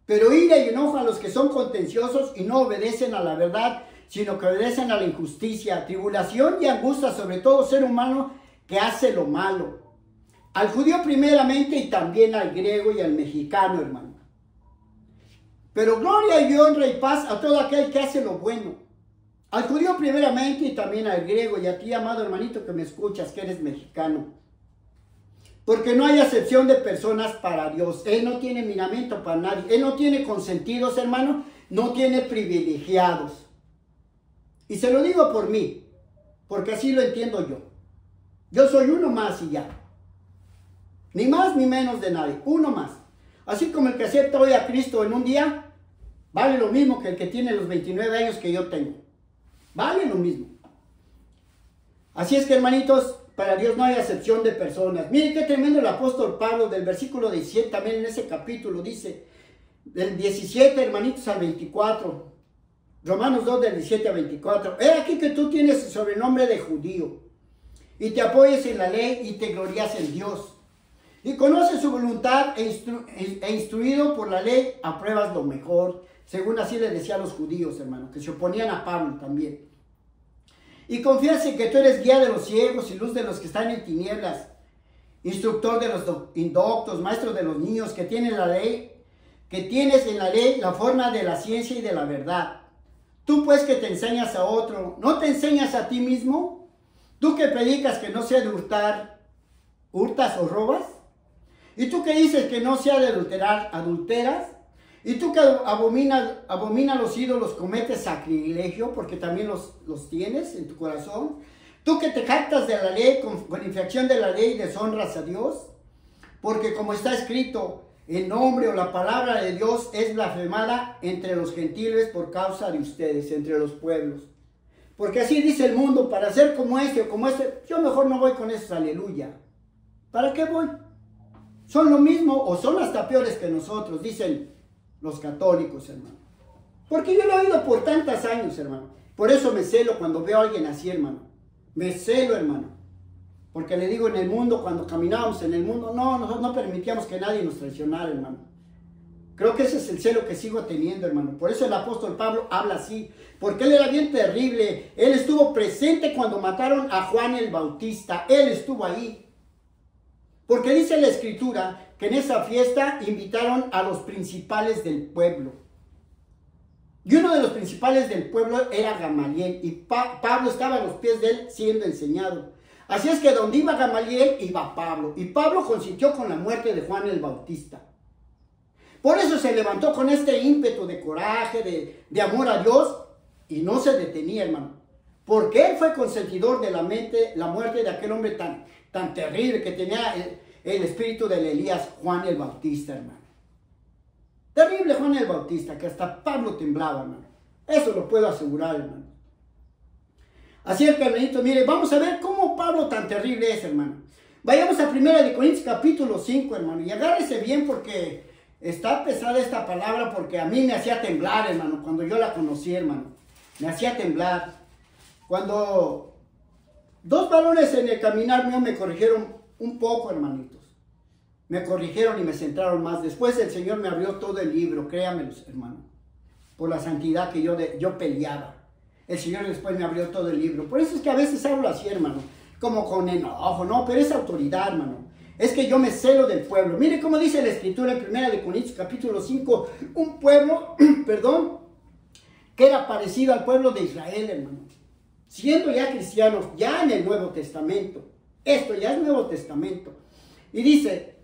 Pero ira y enojo a los que son contenciosos y no obedecen a la verdad, sino que obedecen a la injusticia, tribulación y angustia sobre todo ser humano que hace lo malo. Al judío primeramente y también al griego y al mexicano, hermano. Pero gloria y honra y paz a todo aquel que hace lo bueno. Al judío primeramente y también al griego y a ti, amado hermanito que me escuchas, que eres mexicano. Porque no hay acepción de personas para Dios. Él no tiene miramiento para nadie. Él no tiene consentidos, hermano. No tiene privilegiados. Y se lo digo por mí, porque así lo entiendo yo. Yo soy uno más y ya. Ni más ni menos de nadie, uno más. Así como el que acepta hoy a Cristo en un día, vale lo mismo que el que tiene los 29 años que yo tengo. Vale lo mismo. Así es que, hermanitos, para Dios no hay acepción de personas. Miren qué tremendo el apóstol Pablo del versículo 17, también en ese capítulo, dice, del 17, hermanitos, al 24. Romanos 2, del 17 al 24. He aquí que tú tienes el sobrenombre de judío, y te apoyes en la ley y te glorias en Dios. Y conoces su voluntad e instruido por la ley, apruebas lo mejor. Según así le decía a los judíos, hermano, que se oponían a Pablo también. Y confías en que tú eres guía de los ciegos y luz de los que están en tinieblas, instructor de los indoctos, maestro de los niños, que tienes en la ley la forma de la ciencia y de la verdad. Tú pues que te enseñas a otro, ¿no te enseñas a ti mismo? Tú que predicas que no sea de hurtar, ¿hurtas o robas? ¿Y tú que dices que no sea de adulterar, adulteras? ¿Y tú que abomina los ídolos, cometes sacrilegio, porque también los tienes en tu corazón? ¿Tú que te jactas de la ley, con infracción de la ley, deshonras a Dios? Porque como está escrito, el nombre o la palabra de Dios es blasfemada entre los gentiles por causa de ustedes, entre los pueblos. Porque así dice el mundo, para ser como este o como este, yo mejor no voy con esos, aleluya. ¿Para qué voy? Son lo mismo o son hasta peores que nosotros, dicen los católicos, hermano. Porque yo lo he oído por tantos años, hermano. Por eso me celo cuando veo a alguien así, hermano. Me celo, hermano. Porque le digo, en el mundo, cuando caminábamos en el mundo, nosotros no permitíamos que nadie nos traicionara, hermano. Creo que ese es el celo que sigo teniendo, hermano. Por eso el apóstol Pablo habla así. Porque él era bien terrible. Él estuvo presente cuando mataron a Juan el Bautista. Él estuvo ahí. Porque dice la Escritura que en esa fiesta invitaron a los principales del pueblo. Y uno de los principales del pueblo era Gamaliel. Y Pablo estaba a los pies de él siendo enseñado. Así es que donde iba Gamaliel, iba Pablo. Y Pablo consintió con la muerte de Juan el Bautista. Por eso se levantó con este ímpetu de coraje, de amor a Dios. Y no se detenía, hermano. Porque él fue consentidor de la muerte de aquel hombre tan terrible que tenía el espíritu del Elías, Juan el Bautista, hermano. Terrible Juan el Bautista, que hasta Pablo temblaba, hermano. Eso lo puedo asegurar, hermano. Así es que, hermanito, mire, vamos a ver cómo Pablo tan terrible es, hermano. Vayamos a 1 Corintios capítulo 5, hermano. Y agárrese bien porque está pesada esta palabra, porque a mí me hacía temblar, hermano, cuando yo la conocí, hermano. Me hacía temblar. Cuando dos varones en el caminar mío me corrigieron un poco, hermanitos. Me corrigieron y me centraron más. Después el Señor me abrió todo el libro, créamelos, hermano. Por la santidad que yo peleaba. El Señor después me abrió todo el libro. Por eso es que a veces hablo así, hermano. Como con enojo, no, pero es autoridad, hermano. Es que yo me celo del pueblo. Mire cómo dice la Escritura en 1 Corintios capítulo 5. Un pueblo, perdón, que era parecido al pueblo de Israel, hermano. Siendo ya cristianos, ya en el Nuevo Testamento. Esto ya es Nuevo Testamento. Y dice: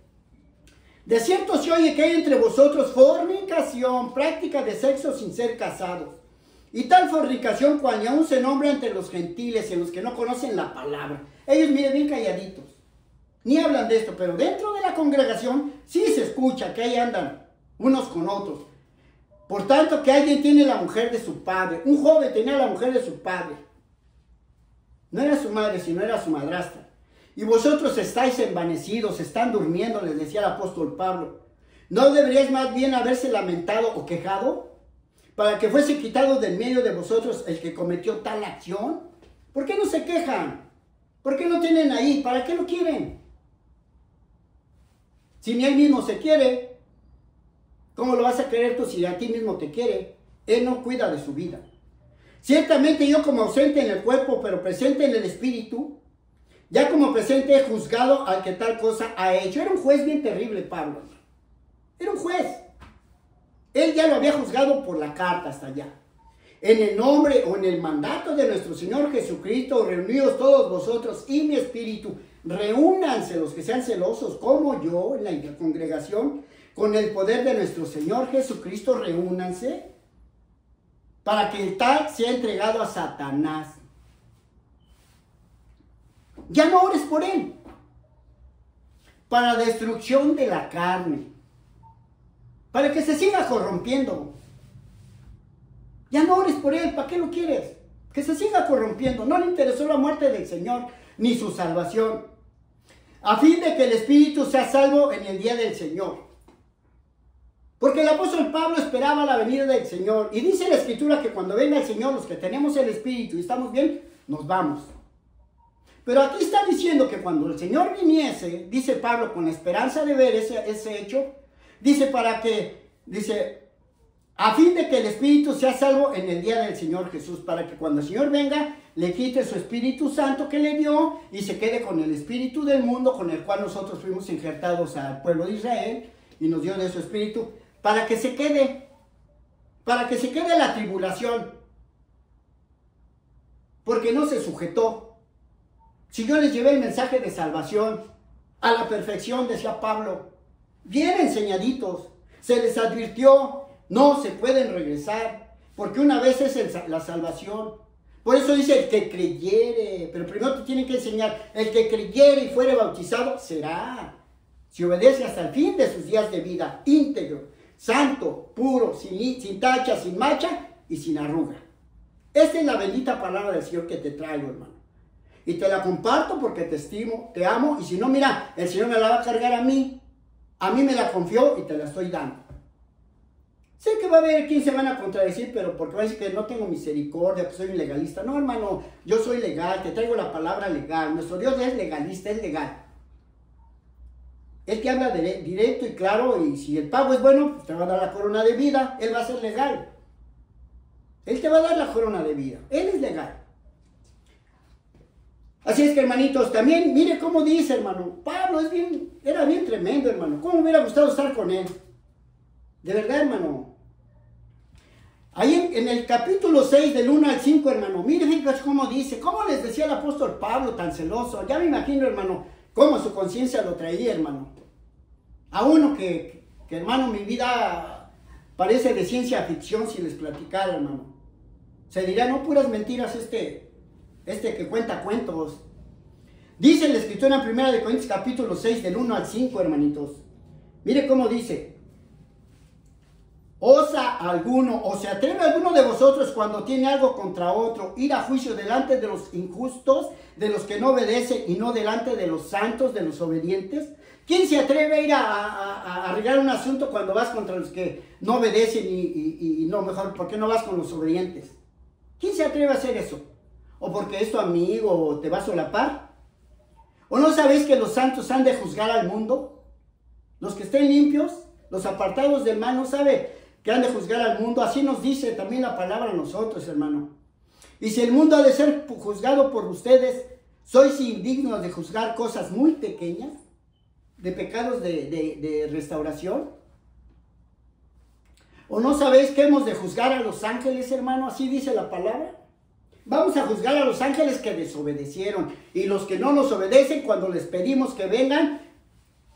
de cierto se oye que hay entre vosotros fornicación, práctica de sexo sin ser casados. Y tal fornicación cual ni aún se nombra entre los gentiles, en los que no conocen la palabra. Ellos, miren, bien calladitos. Ni hablan de esto, pero dentro de la congregación sí se escucha que ahí andan unos con otros. Por tanto, que alguien tiene la mujer de su padre. Un joven tenía la mujer de su padre. No era su madre, sino era su madrastra. Y vosotros estáis envanecidos, están durmiendo, les decía el apóstol Pablo. ¿No deberíais más bien haberse lamentado o quejado para que fuese quitado del medio de vosotros el que cometió tal acción? ¿Por qué no se quejan? ¿Por qué lo tienen ahí? ¿Para qué lo quieren? Si ni él mismo se quiere, ¿cómo lo vas a querer tú si a ti mismo te quiere? Él no cuida de su vida. Ciertamente yo, como ausente en el cuerpo, pero presente en el espíritu, ya como presente he juzgado al que tal cosa ha hecho. Era un juez bien terrible, Pablo. Era un juez. Él ya lo había juzgado por la carta hasta allá. En el nombre o en el mandato de nuestro Señor Jesucristo, reunidos todos vosotros y mi espíritu, reúnanse los que sean celosos, como yo en la congregación, con el poder de nuestro Señor Jesucristo, reúnanse, para que el tal sea entregado a Satanás. Ya no ores por él, para destrucción de la carne, para que se siga corrompiendo. Ya no ores por él, ¿para qué lo quieres? Que se siga corrompiendo. No le interesó la muerte del Señor, ni su salvación, a fin de que el espíritu sea salvo en el día del Señor. Porque el apóstol Pablo esperaba la venida del Señor. Y dice la Escritura que cuando venga el Señor, los que tenemos el espíritu y estamos bien, nos vamos. Pero aquí está diciendo que cuando el Señor viniese, dice Pablo, con la esperanza de ver ese hecho, dice a fin de que el Espíritu sea salvo en el día del Señor Jesús, para que cuando el Señor venga, le quite su Espíritu Santo que le dio y se quede con el Espíritu del mundo, con el cual nosotros fuimos injertados al pueblo de Israel y nos dio de su Espíritu, para que se quede la tribulación, porque no se sujetó. Si yo les llevé el mensaje de salvación a la perfección, decía Pablo, bien enseñaditos, se les advirtió, no se pueden regresar, porque una vez es la salvación. Por eso dice el que creyere, pero primero te tienen que enseñar, el que creyere y fuere bautizado será, si obedece hasta el fin de sus días de vida, íntegro, santo, puro, sin tacha, sin mancha y sin arruga. Esta es la bendita palabra del Señor que te traigo, hermano. Y te la comparto porque te estimo, te amo. Y si no, mira, el Señor me la va a cargar a mí. A mí me la confió y te la estoy dando. Sé que va a haber quien se van a contradecir, pero porque va a decir que no tengo misericordia, que soy un legalista. No, hermano, yo soy legal, te traigo la palabra legal. Nuestro Dios es legalista, es legal. Él te habla directo y claro, y si el pago es bueno, pues te va a dar la corona de vida. Él va a ser legal. Él te va a dar la corona de vida. Él es legal. Así es que, hermanitos, también mire cómo dice, hermano. Pablo era bien tremendo, hermano. ¿Cómo me hubiera gustado estar con él? De verdad, hermano. Ahí en el capítulo 6, del 1 al 5, hermano. Mire, fíjate cómo dice. ¿Cómo les decía el apóstol Pablo tan celoso? Ya me imagino, hermano, cómo su conciencia lo traía, hermano. A uno que, hermano, mi vida parece de ciencia ficción si les platicara, hermano. Se dirá, no, puras mentiras este que cuenta cuentos. Dice la escritura en 1 Corintios capítulo 6, del 1 al 5, hermanitos. Mire cómo dice. ¿Osa alguno o se atreve alguno de vosotros cuando tiene algo contra otro ir a juicio delante de los injustos, de los que no obedecen y no delante de los santos, de los obedientes? ¿Quién se atreve a ir a arreglar un asunto cuando vas contra los que no obedecen y no, mejor, ¿por qué no vas con los obedientes? ¿Quién se atreve a hacer eso? ¿O porque es tu amigo o te va a solapar? ¿O no sabéis que los santos han de juzgar al mundo? Los que estén limpios, los apartados del mal, ¿no sabe que han de juzgar al mundo? Así nos dice también la palabra a nosotros, hermano. Y si el mundo ha de ser juzgado por ustedes, ¿sois indignos de juzgar cosas muy pequeñas? ¿De pecados de restauración? ¿O no sabéis que hemos de juzgar a los ángeles, hermano? Así dice la palabra. Vamos a juzgar a los ángeles que desobedecieron. Y los que no nos obedecen cuando les pedimos que vengan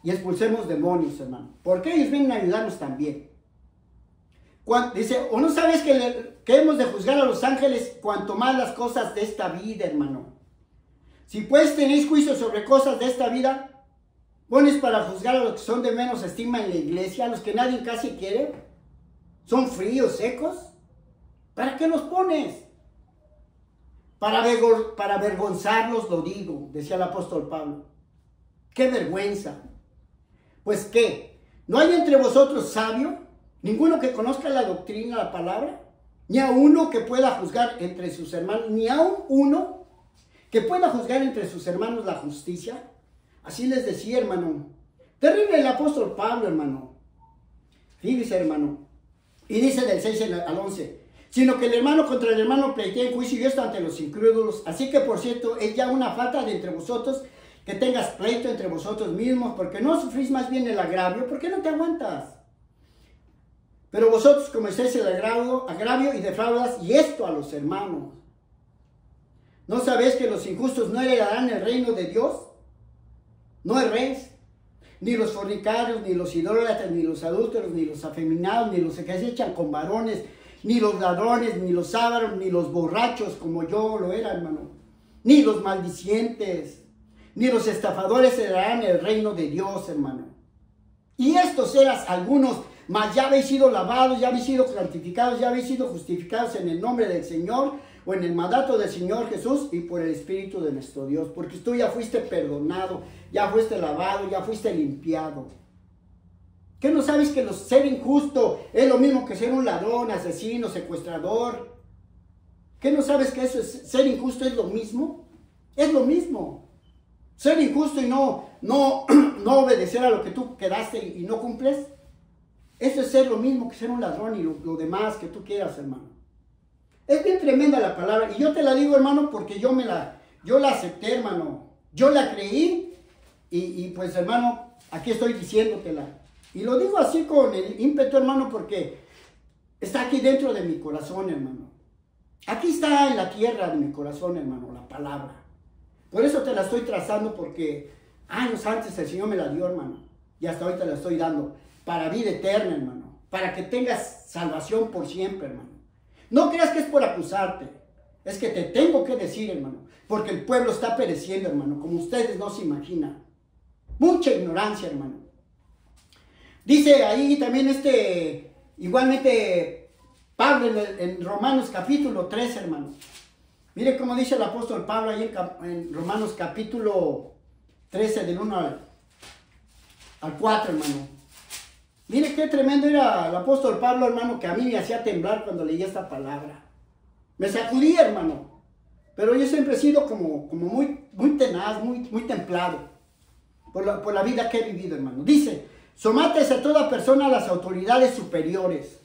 y expulsemos demonios, hermano. Porque ellos vienen a ayudarnos también. Dice, ¿o no sabes que hemos de juzgar a los ángeles cuanto más las cosas de esta vida, hermano? Si pues tenéis juicio sobre cosas de esta vida, ¿pones para juzgar a los que son de menos estima en la iglesia, a los que nadie casi quiere? ¿Son fríos, secos? ¿Para qué los pones? Para avergonzarlos lo digo, decía el apóstol Pablo. ¡Qué vergüenza! Pues ¿qué? ¿No hay entre vosotros sabio? ¿Ninguno que conozca la doctrina, la palabra? ¿Ni a uno que pueda juzgar entre sus hermanos? ¿Ni a uno que pueda juzgar entre sus hermanos la justicia? Así les decía, hermano. Terrible el apóstol Pablo, hermano. Fíjese, hermano. Y dice del 6 al 11. Sino que el hermano contra el hermano pleitea en juicio y esto ante los incrédulos. Así que, por cierto, es ya una falta de entre vosotros que tengas pleito entre vosotros mismos, porque no sufrís más bien el agravio. ¿Por qué no te aguantas? Pero vosotros cometéis el agravio y defraudas, y esto a los hermanos. ¿No sabéis que los injustos no heredarán el reino de Dios? No erréis, ni los fornicarios, ni los idólatras, ni los adúlteros, ni los afeminados, ni los que se echan con varones, ni los ladrones, ni los ávaros, ni los borrachos, como yo lo era, hermano, ni los maldicientes, ni los estafadores heredarán el reino de Dios, hermano. Y estos eras algunos, mas ya habéis sido lavados, ya habéis sido santificados, ya habéis sido justificados en el nombre del Señor, o en el mandato del Señor Jesús y por el Espíritu de nuestro Dios, porque tú ya fuiste perdonado, ya fuiste lavado, ya fuiste limpiado. ¿Qué no sabes que ser injusto es lo mismo que ser un ladrón, asesino, secuestrador? ¿Qué no sabes que ser injusto es lo mismo? Es lo mismo. Ser injusto y no obedecer a lo que tú quedaste y no cumples, eso es ser lo mismo que ser un ladrón y lo demás que tú quieras, hermano. Es bien tremenda la palabra, y yo te la digo, hermano, porque yo la acepté, hermano. Yo la creí, y pues, hermano, aquí estoy diciéndotela. Y lo digo así con el ímpetu, hermano, porque está aquí dentro de mi corazón, hermano. Aquí está en la tierra de mi corazón, hermano, la palabra. Por eso te la estoy trazando, porque años antes el Señor me la dio, hermano. Y hasta hoy te la estoy dando, para vida eterna, hermano. Para que tengas salvación por siempre, hermano. No creas que es por acusarte, es que te tengo que decir, hermano, porque el pueblo está pereciendo, hermano, como ustedes no se imaginan. Mucha ignorancia, hermano. Dice ahí también igualmente Pablo en Romanos capítulo 3, hermano. Mire cómo dice el apóstol Pablo ahí en Romanos capítulo 13, del 1 al 4, hermano. Mire qué tremendo era el apóstol Pablo, hermano, que a mí me hacía temblar cuando leía esta palabra. Me sacudía, hermano. Pero yo siempre he sido como muy tenaz, muy templado por la vida que he vivido, hermano. Dice, sométese a toda persona a las autoridades superiores.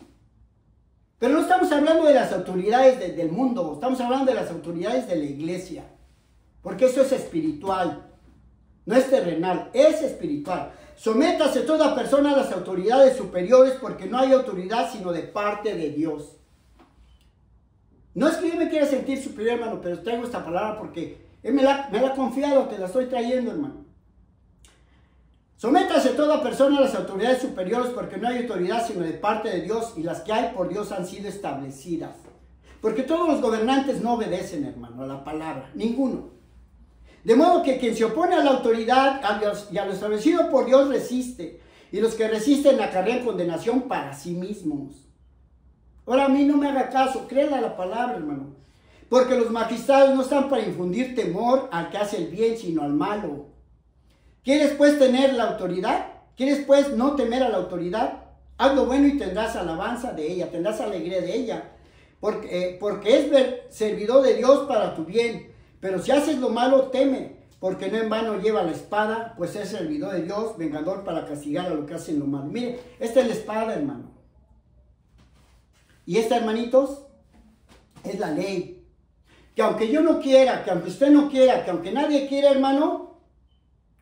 Pero no estamos hablando de las autoridades del mundo, estamos hablando de las autoridades de la iglesia. porque eso es espiritual, no es terrenal, es espiritual. Sométase toda persona a las autoridades superiores, porque no hay autoridad sino de parte de Dios. No es que yo me quiera sentir superior, hermano, pero traigo esta palabra porque Él me la ha confiado, te la estoy trayendo, hermano. Sométase toda persona a las autoridades superiores, porque no hay autoridad sino de parte de Dios, y las que hay por Dios han sido establecidas. Porque todos los gobernantes no obedecen, hermano, a la palabra, ninguno. De modo que quien se opone a la autoridad y a lo establecido por Dios resiste, y los que resisten acarrean condenación para sí mismos. Ahora a mí no me haga caso, créela la palabra, hermano. Porque los magistrados no están para infundir temor al que hace el bien, sino al malo. ¿Quieres pues tener la autoridad? ¿Quieres pues no temer a la autoridad? Haz lo bueno y tendrás alabanza de ella, tendrás alegría de ella. Porque es servidor de Dios para tu bien. Pero si haces lo malo, teme, porque no en vano lleva la espada, pues es servidor de Dios, vengador para castigar a los que hacen lo malo. Mire, esta es la espada, hermano. Y esta, hermanitos, es la ley. Que aunque yo no quiera, que aunque usted no quiera, que aunque nadie quiera, hermano,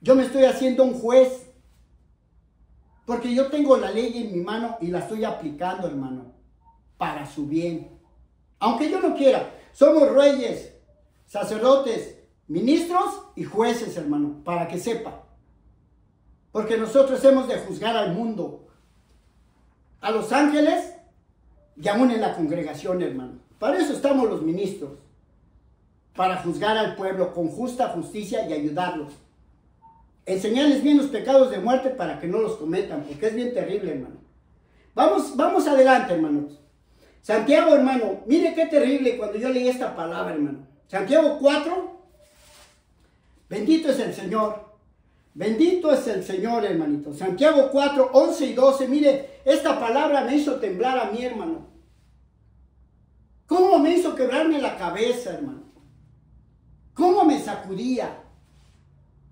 yo me estoy haciendo un juez. Porque yo tengo la ley en mi mano y la estoy aplicando, hermano, para su bien. Aunque yo no quiera, somos reyes, sacerdotes, ministros y jueces, hermano, para que sepa. Porque nosotros hemos de juzgar al mundo, a los ángeles y aún en la congregación, hermano. Para eso estamos los ministros, para juzgar al pueblo con justa justicia y ayudarlos. Enseñarles bien los pecados de muerte para que no los cometan, porque es bien terrible, hermano. Vamos adelante, hermanos. Santiago, hermano, mire qué terrible cuando yo leí esta palabra, hermano. Santiago 4, bendito es el Señor. Bendito es el Señor, hermanito. Santiago 4, 11 y 12. Mire, esta palabra me hizo temblar a mí, hermano. ¿Cómo me hizo quebrarme la cabeza, hermano? ¿Cómo me sacudía?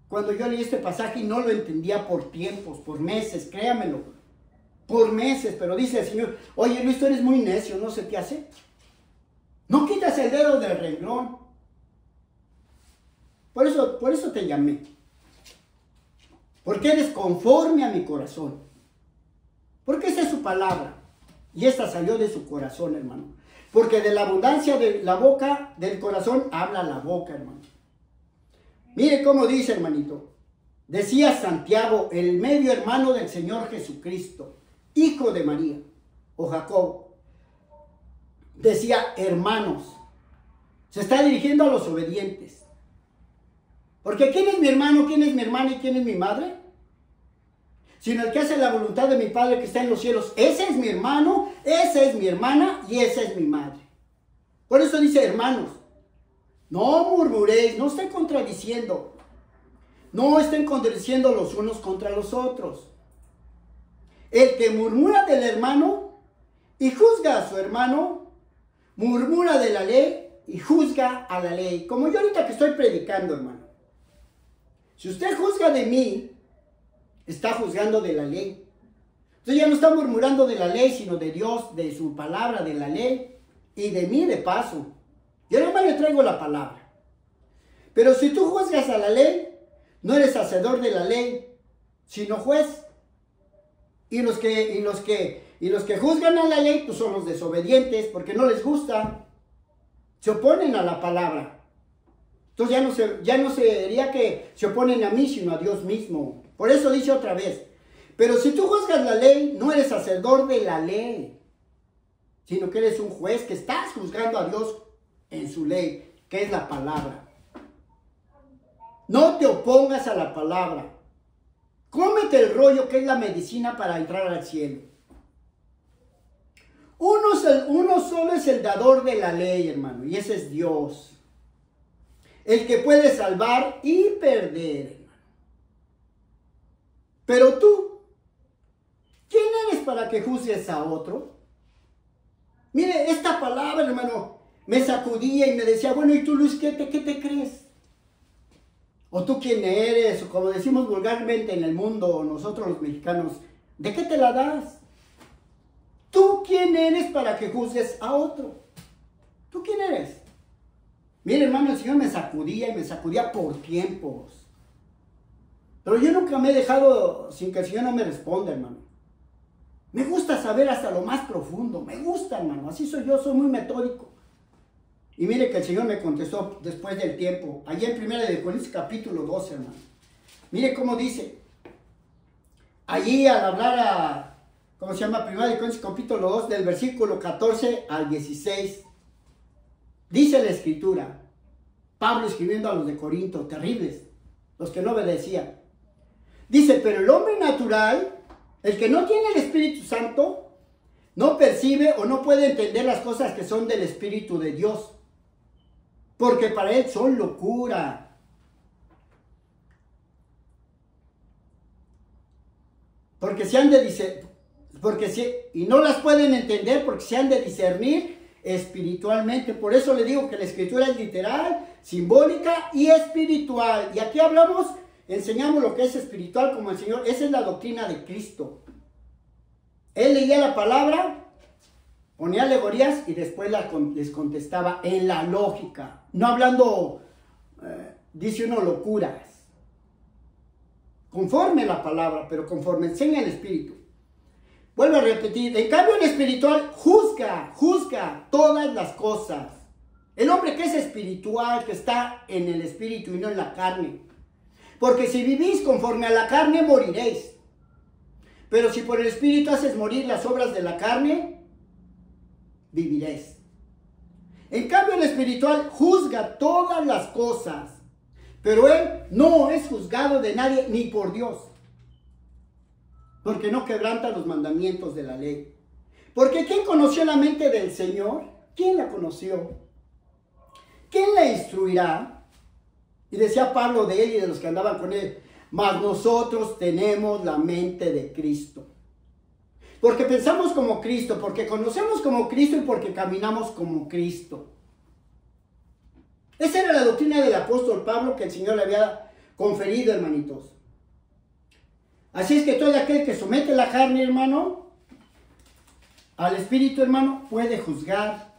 Cuando yo leí este pasaje y no lo entendía por tiempos, por meses, créamelo. Por meses, pero dice el Señor, oye Luis, tú eres muy necio, ¿no se te hace? No quitas el dedo del renglón. Por eso te llamé. Porque eres conforme a mi corazón. Porque esa es su palabra. Y esta salió de su corazón, hermano. Porque de la abundancia de la boca, del corazón, habla la boca, hermano. Mire cómo dice, hermanito. Decía Santiago, el medio hermano del Señor Jesucristo, hijo de María, o Jacob. Decía, hermanos. Se está dirigiendo a los obedientes. Porque ¿quién es mi hermano, quién es mi hermana y quién es mi madre? Sino el que hace la voluntad de mi Padre que está en los cielos. Ese es mi hermano, esa es mi hermana y esa es mi madre. Por eso dice, hermanos, no murmuréis, no estén contradiciendo. No estén contradiciendo los unos contra los otros. El que murmura del hermano y juzga a su hermano, murmura de la ley y juzga a la ley. Como yo ahorita que estoy predicando, hermano. Si usted juzga de mí, está juzgando de la ley. Entonces ya no está murmurando de la ley, sino de Dios, de su palabra, de la ley, y de mí de paso. Yo nomás le traigo la palabra. Pero si tú juzgas a la ley, no eres hacedor de la ley, sino juez. Y los que juzgan a la ley, pues son los desobedientes, porque no les gusta. Se oponen a la palabra. Entonces ya no sería que se oponen a mí, sino a Dios mismo. Por eso dice otra vez, pero si tú juzgas la ley, no eres hacedor de la ley, sino que eres un juez que estás juzgando a Dios en su ley, que es la palabra. No te opongas a la palabra. Cómete el rollo, que es la medicina para entrar al cielo. Uno solo es el dador de la ley, hermano, y ese es Dios. El que puede salvar y perder, hermano. Pero tú, ¿quién eres para que juzgues a otro? Mire, esta palabra, hermano, me sacudía y me decía, bueno, ¿y tú, Luis, qué te crees? ¿O tú quién eres? O como decimos vulgarmente en el mundo, nosotros los mexicanos, ¿de qué te la das? ¿Tú quién eres para que juzgues a otro? ¿Tú quién eres? Mire, hermano, el Señor me sacudía y me sacudía por tiempos. Pero yo nunca me he dejado sin que el Señor no me responda, hermano. Me gusta saber hasta lo más profundo. Me gusta, hermano. Así soy yo, soy muy metódico. Y mire que el Señor me contestó después del tiempo. Allí en 1 de Corintios capítulo 12, hermano. Mire cómo dice. Allí al hablar ¿cómo se llama? 1 de Corintios capítulo 2, del versículo 14 al 16. Dice la Escritura. Pablo escribiendo a los de Corinto, terribles, los que no obedecían. Dice, pero el hombre natural, el que no tiene el Espíritu Santo, no percibe o no puede entender las cosas que son del Espíritu de Dios, porque para él son locura. Y no las pueden entender porque se han de discernir espiritualmente. Por eso le digo que la Escritura es literal, simbólica y espiritual. Y aquí enseñamos lo que es espiritual como el Señor. Esa es la doctrina de Cristo. Él leía la palabra, ponía alegorías y después les contestaba en la lógica. No hablando, dice uno, locuras. Conforme la palabra, pero conforme enseña el Espíritu. Vuelvo a repetir, en cambio el espiritual juzga todas las cosas. El hombre que es espiritual, que está en el Espíritu y no en la carne. Porque si vivís conforme a la carne, moriréis. Pero si por el Espíritu haces morir las obras de la carne, viviréis. En cambio el espiritual juzga todas las cosas, pero él no es juzgado de nadie ni por Dios, porque no quebranta los mandamientos de la ley. Porque ¿quién conoció la mente del Señor? ¿Quién la conoció? ¿Quién la instruirá? Y decía Pablo de él y de los que andaban con él, mas nosotros tenemos la mente de Cristo. Porque pensamos como Cristo, porque conocemos como Cristo y porque caminamos como Cristo. Esa era la doctrina del apóstol Pablo que el Señor le había conferido, hermanitos. Así es que todo aquel que somete la carne, hermano, al Espíritu, hermano, puede juzgar.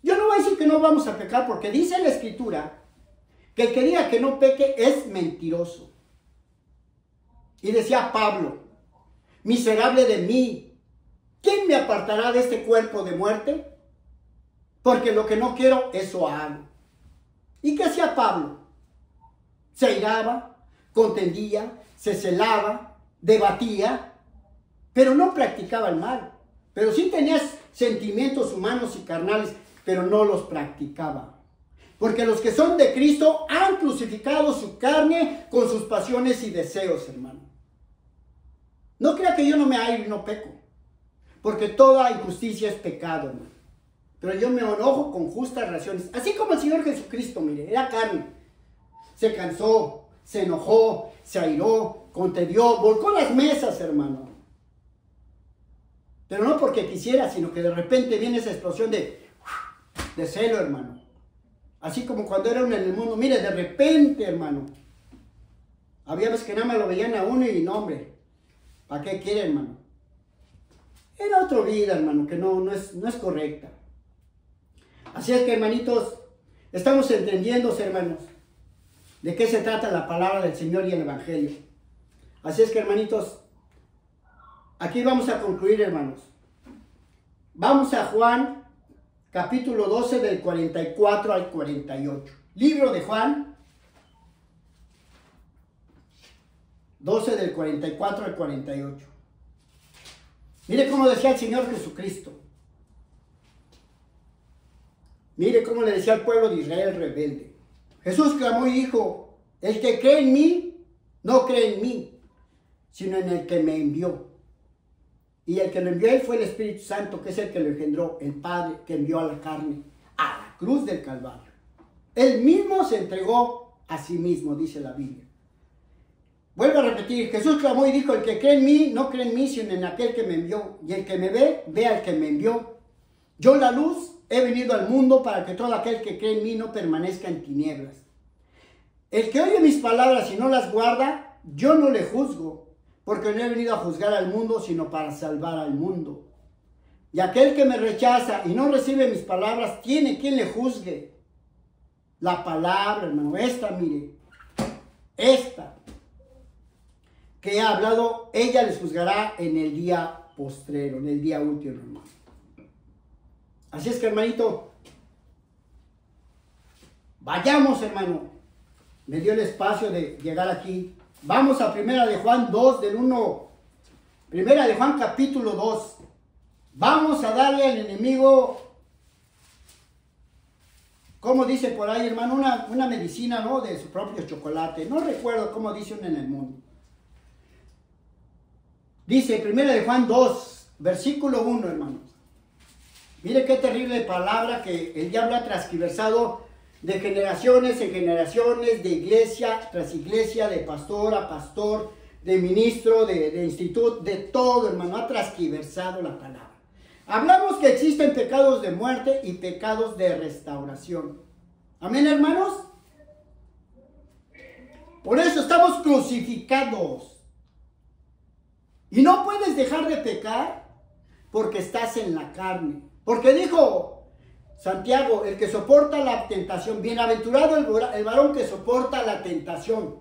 Yo no voy a decir que no vamos a pecar, porque dice la Escritura que el que diga que no peque es mentiroso. Y decía Pablo, miserable de mí, ¿quién me apartará de este cuerpo de muerte? Porque lo que no quiero, eso hago. ¿Y qué hacía Pablo? Se airaba, contendía, se celaba, debatía, pero no practicaba el mal. Pero sí tenía sentimientos humanos y carnales, pero no los practicaba. Porque los que son de Cristo han crucificado su carne con sus pasiones y deseos, hermano. No crea que yo no me airo y no peco, porque toda injusticia es pecado, hermano. Pero yo me enojo con justas razones. Así como el Señor Jesucristo, mire, era carne. Se cansó, se enojó, se airó, contendió, volcó las mesas, hermano. Pero no porque quisiera, sino que de repente viene esa explosión de celo, hermano. Así como cuando era uno en el mundo. Mire, de repente, hermano. Había veces que nada más lo veían a uno y no, hombre. ¿Para qué quiere, hermano? Era otra vida, hermano, que no es correcta. Así es que, hermanitos, estamos entendiendo, hermanos, de qué se trata la palabra del Señor y el Evangelio. Así es que, hermanitos, aquí vamos a concluir, hermanos. Vamos a Juan, capítulo 12, del 44 al 48. Libro de Juan, 12, del 44 al 48. Mire cómo decía el Señor Jesucristo. Mire cómo le decía al pueblo de Israel rebelde. Jesús clamó y dijo, el que cree en mí, no cree en mí, sino en el que me envió. Y el que lo envió a él fue el Espíritu Santo, que es el que lo engendró, el Padre que envió a la carne, a la cruz del Calvario. Él mismo se entregó a sí mismo, dice la Biblia. Vuelvo a repetir, Jesús clamó y dijo, el que cree en mí, no cree en mí, sino en aquel que me envió. Y el que me ve, ve al que me envió. Yo, la luz, he venido al mundo para que todo aquel que cree en mí no permanezca en tinieblas. El que oye mis palabras y no las guarda, yo no le juzgo, porque no he venido a juzgar al mundo, sino para salvar al mundo. Y aquel que me rechaza y no recibe mis palabras, tiene quien le juzgue. La palabra, hermano, esta, mire, esta que he hablado, ella les juzgará en el día postrero, en el día último, hermano. Así es que, hermanito, vayamos, hermano. Me dio el espacio de llegar aquí. Vamos a Primera de Juan 2, del 1. Primera de Juan capítulo 2. Vamos a darle al enemigo, como dice por ahí, hermano, una medicina, ¿no? De su propio chocolate. No recuerdo cómo dice uno en el mundo. Dice Primera de Juan 2, versículo 1, hermanos. Mire qué terrible palabra que el diablo ha transgiversado de generaciones en generaciones, de iglesia tras iglesia, de pastor a pastor, de ministro, de instituto, de todo, hermano. Ha transgiversado la palabra. Hablamos que existen pecados de muerte y pecados de restauración. Amén, hermanos. Por eso estamos crucificados. Y no puedes dejar de pecar porque estás en la carne. Porque dijo Santiago, el que soporta la tentación, bienaventurado el varón que soporta la tentación.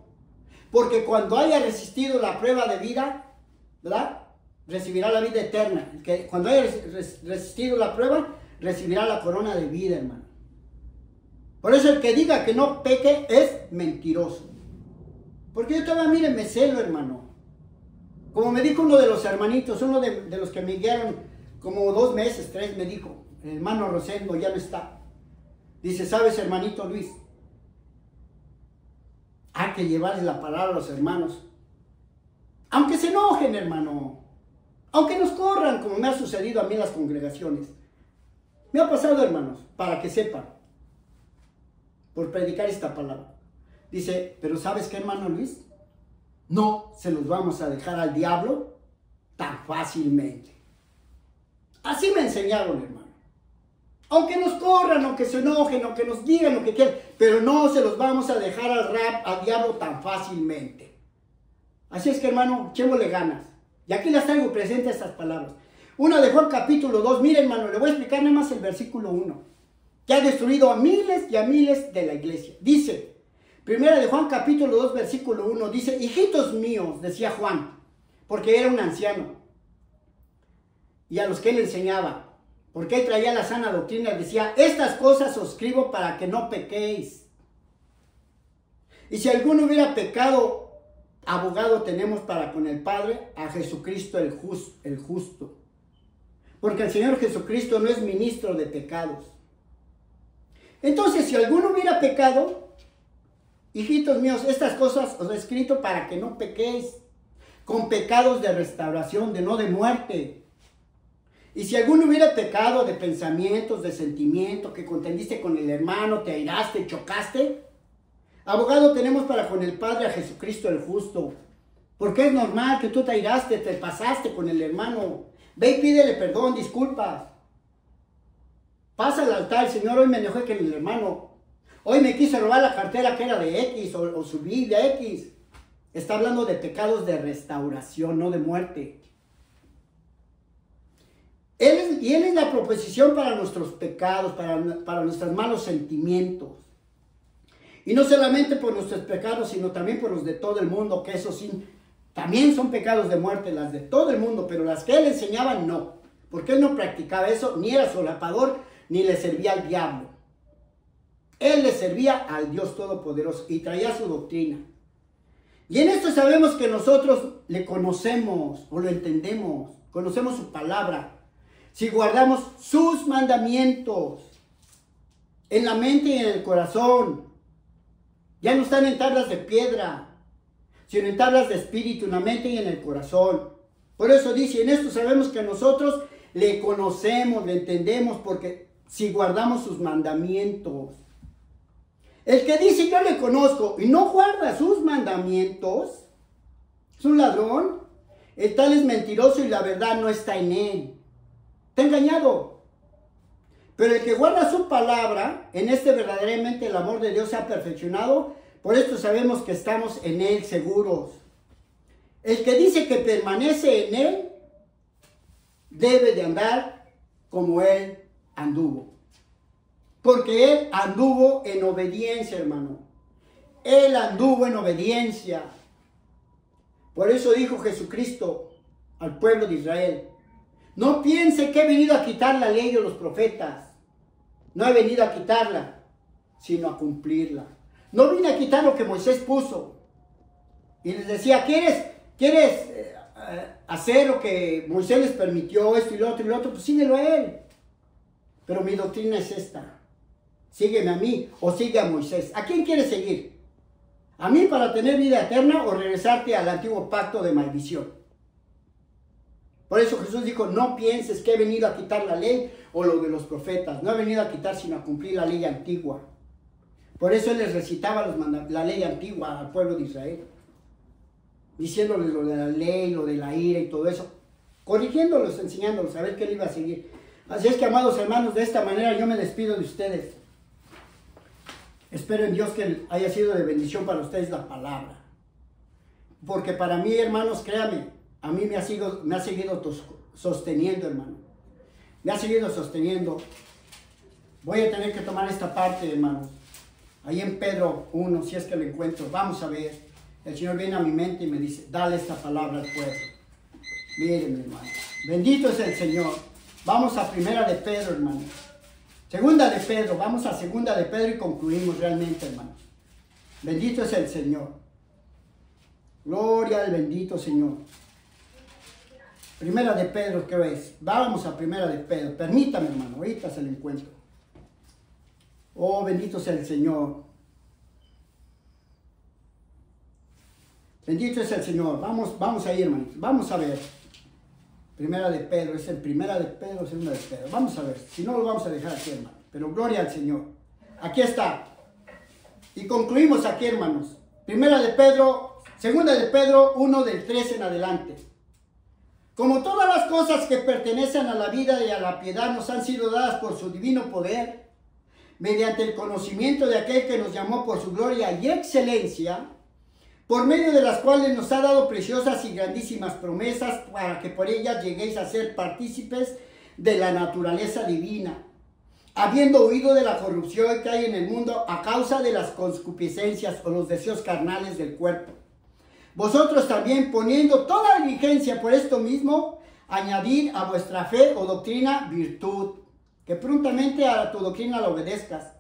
Porque cuando haya resistido la prueba de vida, ¿verdad?, recibirá la vida eterna. Que cuando haya resistido la prueba, recibirá la corona de vida, hermano. Por eso el que diga que no peque es mentiroso. Porque yo todavía, miren, me celo, hermano. Como me dijo uno de los hermanitos, uno de los que me guiaron como 2 meses, 3, me dijo, el hermano Rosendo ya no está. Dice, ¿sabes, hermanito Luis? Hay que llevarles la palabra a los hermanos. Aunque se enojen, hermano. Aunque nos corran, como me ha sucedido a mí en las congregaciones. Me ha pasado, hermanos, para que sepan, por predicar esta palabra. Dice, pero ¿sabes qué, hermano Luis? No se los vamos a dejar al diablo tan fácilmente. Así me enseñaron, hermano. Aunque nos corran, aunque se enojen, aunque nos digan lo que quieran, pero no se los vamos a dejar al diablo tan fácilmente. Así es que, hermano, echémosle ganas. Y aquí las traigo presentes estas palabras. Una de Juan capítulo 2. Mire, hermano, le voy a explicar nada más el versículo 1. Que ha destruido a miles y a miles de la iglesia. Dice, Primera de Juan capítulo 2, versículo 1. Dice, hijitos míos, decía Juan, porque era un anciano. Y a los que él enseñaba, porque él traía la sana doctrina, decía, estas cosas os escribo para que no pequéis. Y si alguno hubiera pecado, abogado tenemos para con el Padre, a Jesucristo el justo. Porque el Señor Jesucristo no es ministro de pecados. Entonces, si alguno hubiera pecado, hijitos míos, estas cosas os he escrito para que no pequéis, con pecados de restauración, no de muerte. Y si alguno hubiera pecado de pensamientos, de sentimientos, que contendiste con el hermano, te airaste, chocaste, abogado tenemos para con el Padre, a Jesucristo el justo. Porque es normal que tú te airaste, te pasaste con el hermano. Ve y pídele perdón, disculpas. Pasa al altar, Señor, hoy me enojé con el hermano. Hoy me quiso robar la cartera que era de X o su Biblia X. Está hablando de pecados de restauración, no de muerte. Él es la proposición para nuestros pecados, para nuestros malos sentimientos. Y no solamente por nuestros pecados, sino también por los de todo el mundo, que eso sí, también son pecados de muerte, las de todo el mundo, pero las que él enseñaba no. Porque él no practicaba eso, ni era solapador, ni le servía al diablo. Él le servía al Dios Todopoderoso y traía su doctrina. Y en esto sabemos que nosotros le conocemos o lo entendemos, conocemos su palabra. Si guardamos sus mandamientos en la mente y en el corazón, ya no están en tablas de piedra, sino en tablas de espíritu, en la mente y en el corazón. Por eso dice, en esto sabemos que nosotros le conocemos, le entendemos, porque si guardamos sus mandamientos. El que dice yo le conozco y no guarda sus mandamientos, es un ladrón, el tal es mentiroso y la verdad no está en él. Está engañado. Pero el que guarda su palabra, en este verdaderamente el amor de Dios se ha perfeccionado. Por esto sabemos que estamos en él seguros. El que dice que permanece en él, debe de andar como Él anduvo. Porque Él anduvo en obediencia, hermano. Él anduvo en obediencia. Por eso dijo Jesucristo al pueblo de Israel: no piense que he venido a quitar la ley de los profetas. No he venido a quitarla, sino a cumplirla. No vine a quitar lo que Moisés puso. Y les decía: ¿Quieres hacer lo que Moisés les permitió, esto y lo otro? Pues síguelo a él. Pero mi doctrina es esta: sígueme a mí o sigue a Moisés. ¿A quién quieres seguir? ¿A mí para tener vida eterna o regresarte al antiguo pacto de maldición? Por eso Jesús dijo: no pienses que he venido a quitar la ley o lo de los profetas. No he venido a quitar, sino a cumplir la ley antigua. Por eso Él les recitaba la ley antigua al pueblo de Israel, diciéndoles lo de la ley, lo de la ira y todo eso, corrigiéndolos, enseñándolos a ver qué Él iba a seguir. Así es que, amados hermanos, de esta manera yo me despido de ustedes. Espero en Dios que haya sido de bendición para ustedes la palabra. Porque para mí, hermanos, créanme, a mí me ha seguido sosteniendo, hermano. Me ha seguido sosteniendo. Voy a tener que tomar esta parte, hermanos. Ahí en Pedro 1, si es que lo encuentro. Vamos a ver. El Señor viene a mi mente y me dice: dale esta palabra al pueblo. Miren, hermano. Bendito es el Señor. Vamos a primera de Pedro, hermano. Segunda de Pedro. Vamos a segunda de Pedro y concluimos realmente, hermanos. Bendito es el Señor. Gloria al bendito Señor. Primera de Pedro, ¿qué ves? Vamos a primera de Pedro. Permítame, hermano. Ahorita se lo encuentro. Oh, bendito sea el Señor. Bendito es el Señor. Vamos ahí, hermanos. Vamos a ver. Primera de Pedro. ¿Es en primera de Pedro o segunda de Pedro? Vamos a ver. Si no, lo vamos a dejar aquí, hermano. Pero gloria al Señor. Aquí está. Y concluimos aquí, hermanos. Primera de Pedro, segunda de Pedro 1 del 3 en adelante. Como todas las cosas que pertenecen a la vida y a la piedad nos han sido dadas por su divino poder, mediante el conocimiento de aquel que nos llamó por su gloria y excelencia, por medio de las cuales nos ha dado preciosas y grandísimas promesas, para que por ellas lleguéis a ser partícipes de la naturaleza divina, habiendo huido de la corrupción que hay en el mundo a causa de las concupiscencias o los deseos carnales del cuerpo. Vosotros también, poniendo toda diligencia por esto mismo, añadid a vuestra fe o doctrina virtud, que prontamente a tu doctrina la obedezcas.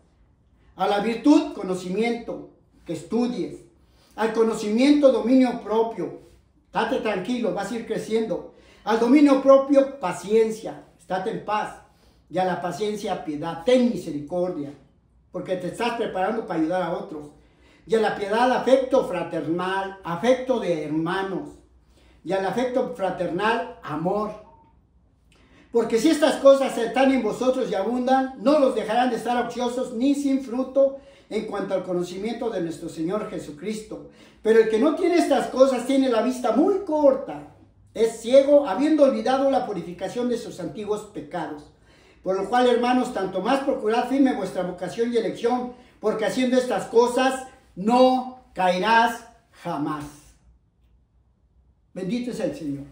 A la virtud, conocimiento, que estudies. Al conocimiento, dominio propio. Estate tranquilo, vas a ir creciendo. Al dominio propio, paciencia. Estate en paz. Y a la paciencia, piedad. Ten misericordia, porque te estás preparando para ayudar a otros. Y a la piedad, afecto fraternal, afecto de hermanos. Y al afecto fraternal, amor. Porque si estas cosas están en vosotros y abundan, no los dejarán de estar ociosos ni sin fruto en cuanto al conocimiento de nuestro Señor Jesucristo. Pero el que no tiene estas cosas tiene la vista muy corta, es ciego, habiendo olvidado la purificación de sus antiguos pecados. Por lo cual, hermanos, tanto más procurad firme vuestra vocación y elección, porque haciendo estas cosas no caerás jamás. Bendito es el Señor.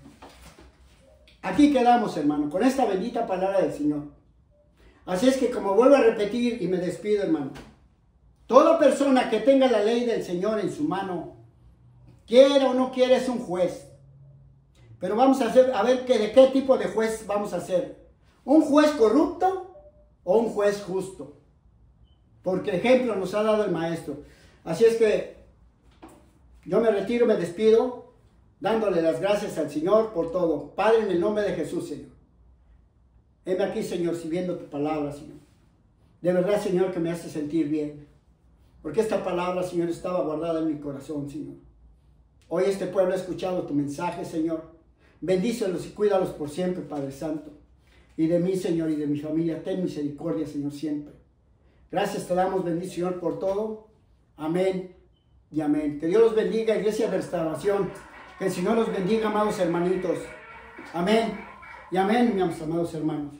Aquí quedamos, hermano, con esta bendita palabra del Señor. Así es que, como vuelvo a repetir y me despido, hermano, toda persona que tenga la ley del Señor en su mano, quiera o no quiera, es un juez. Pero vamos a ver de qué tipo de juez vamos a ser. ¿Un juez corrupto o un juez justo? Porque ejemplo nos ha dado el Maestro. Así es que yo me retiro, me despido, dándole las gracias al Señor por todo. Padre, en el nombre de Jesús, Señor. Heme aquí, Señor, sirviendo tu palabra, Señor. De verdad, Señor, que me hace sentir bien. Porque esta palabra, Señor, estaba guardada en mi corazón, Señor. Hoy este pueblo ha escuchado tu mensaje, Señor. Bendícelos y cuídalos por siempre, Padre Santo. Y de mí, Señor, y de mi familia, ten misericordia, Señor, siempre. Gracias te damos, bendito Señor, por todo. Amén y amén. Que Dios los bendiga, Iglesia de Restauración. Que el Señor los bendiga, amados hermanitos. Amén y amén, mis amados hermanos.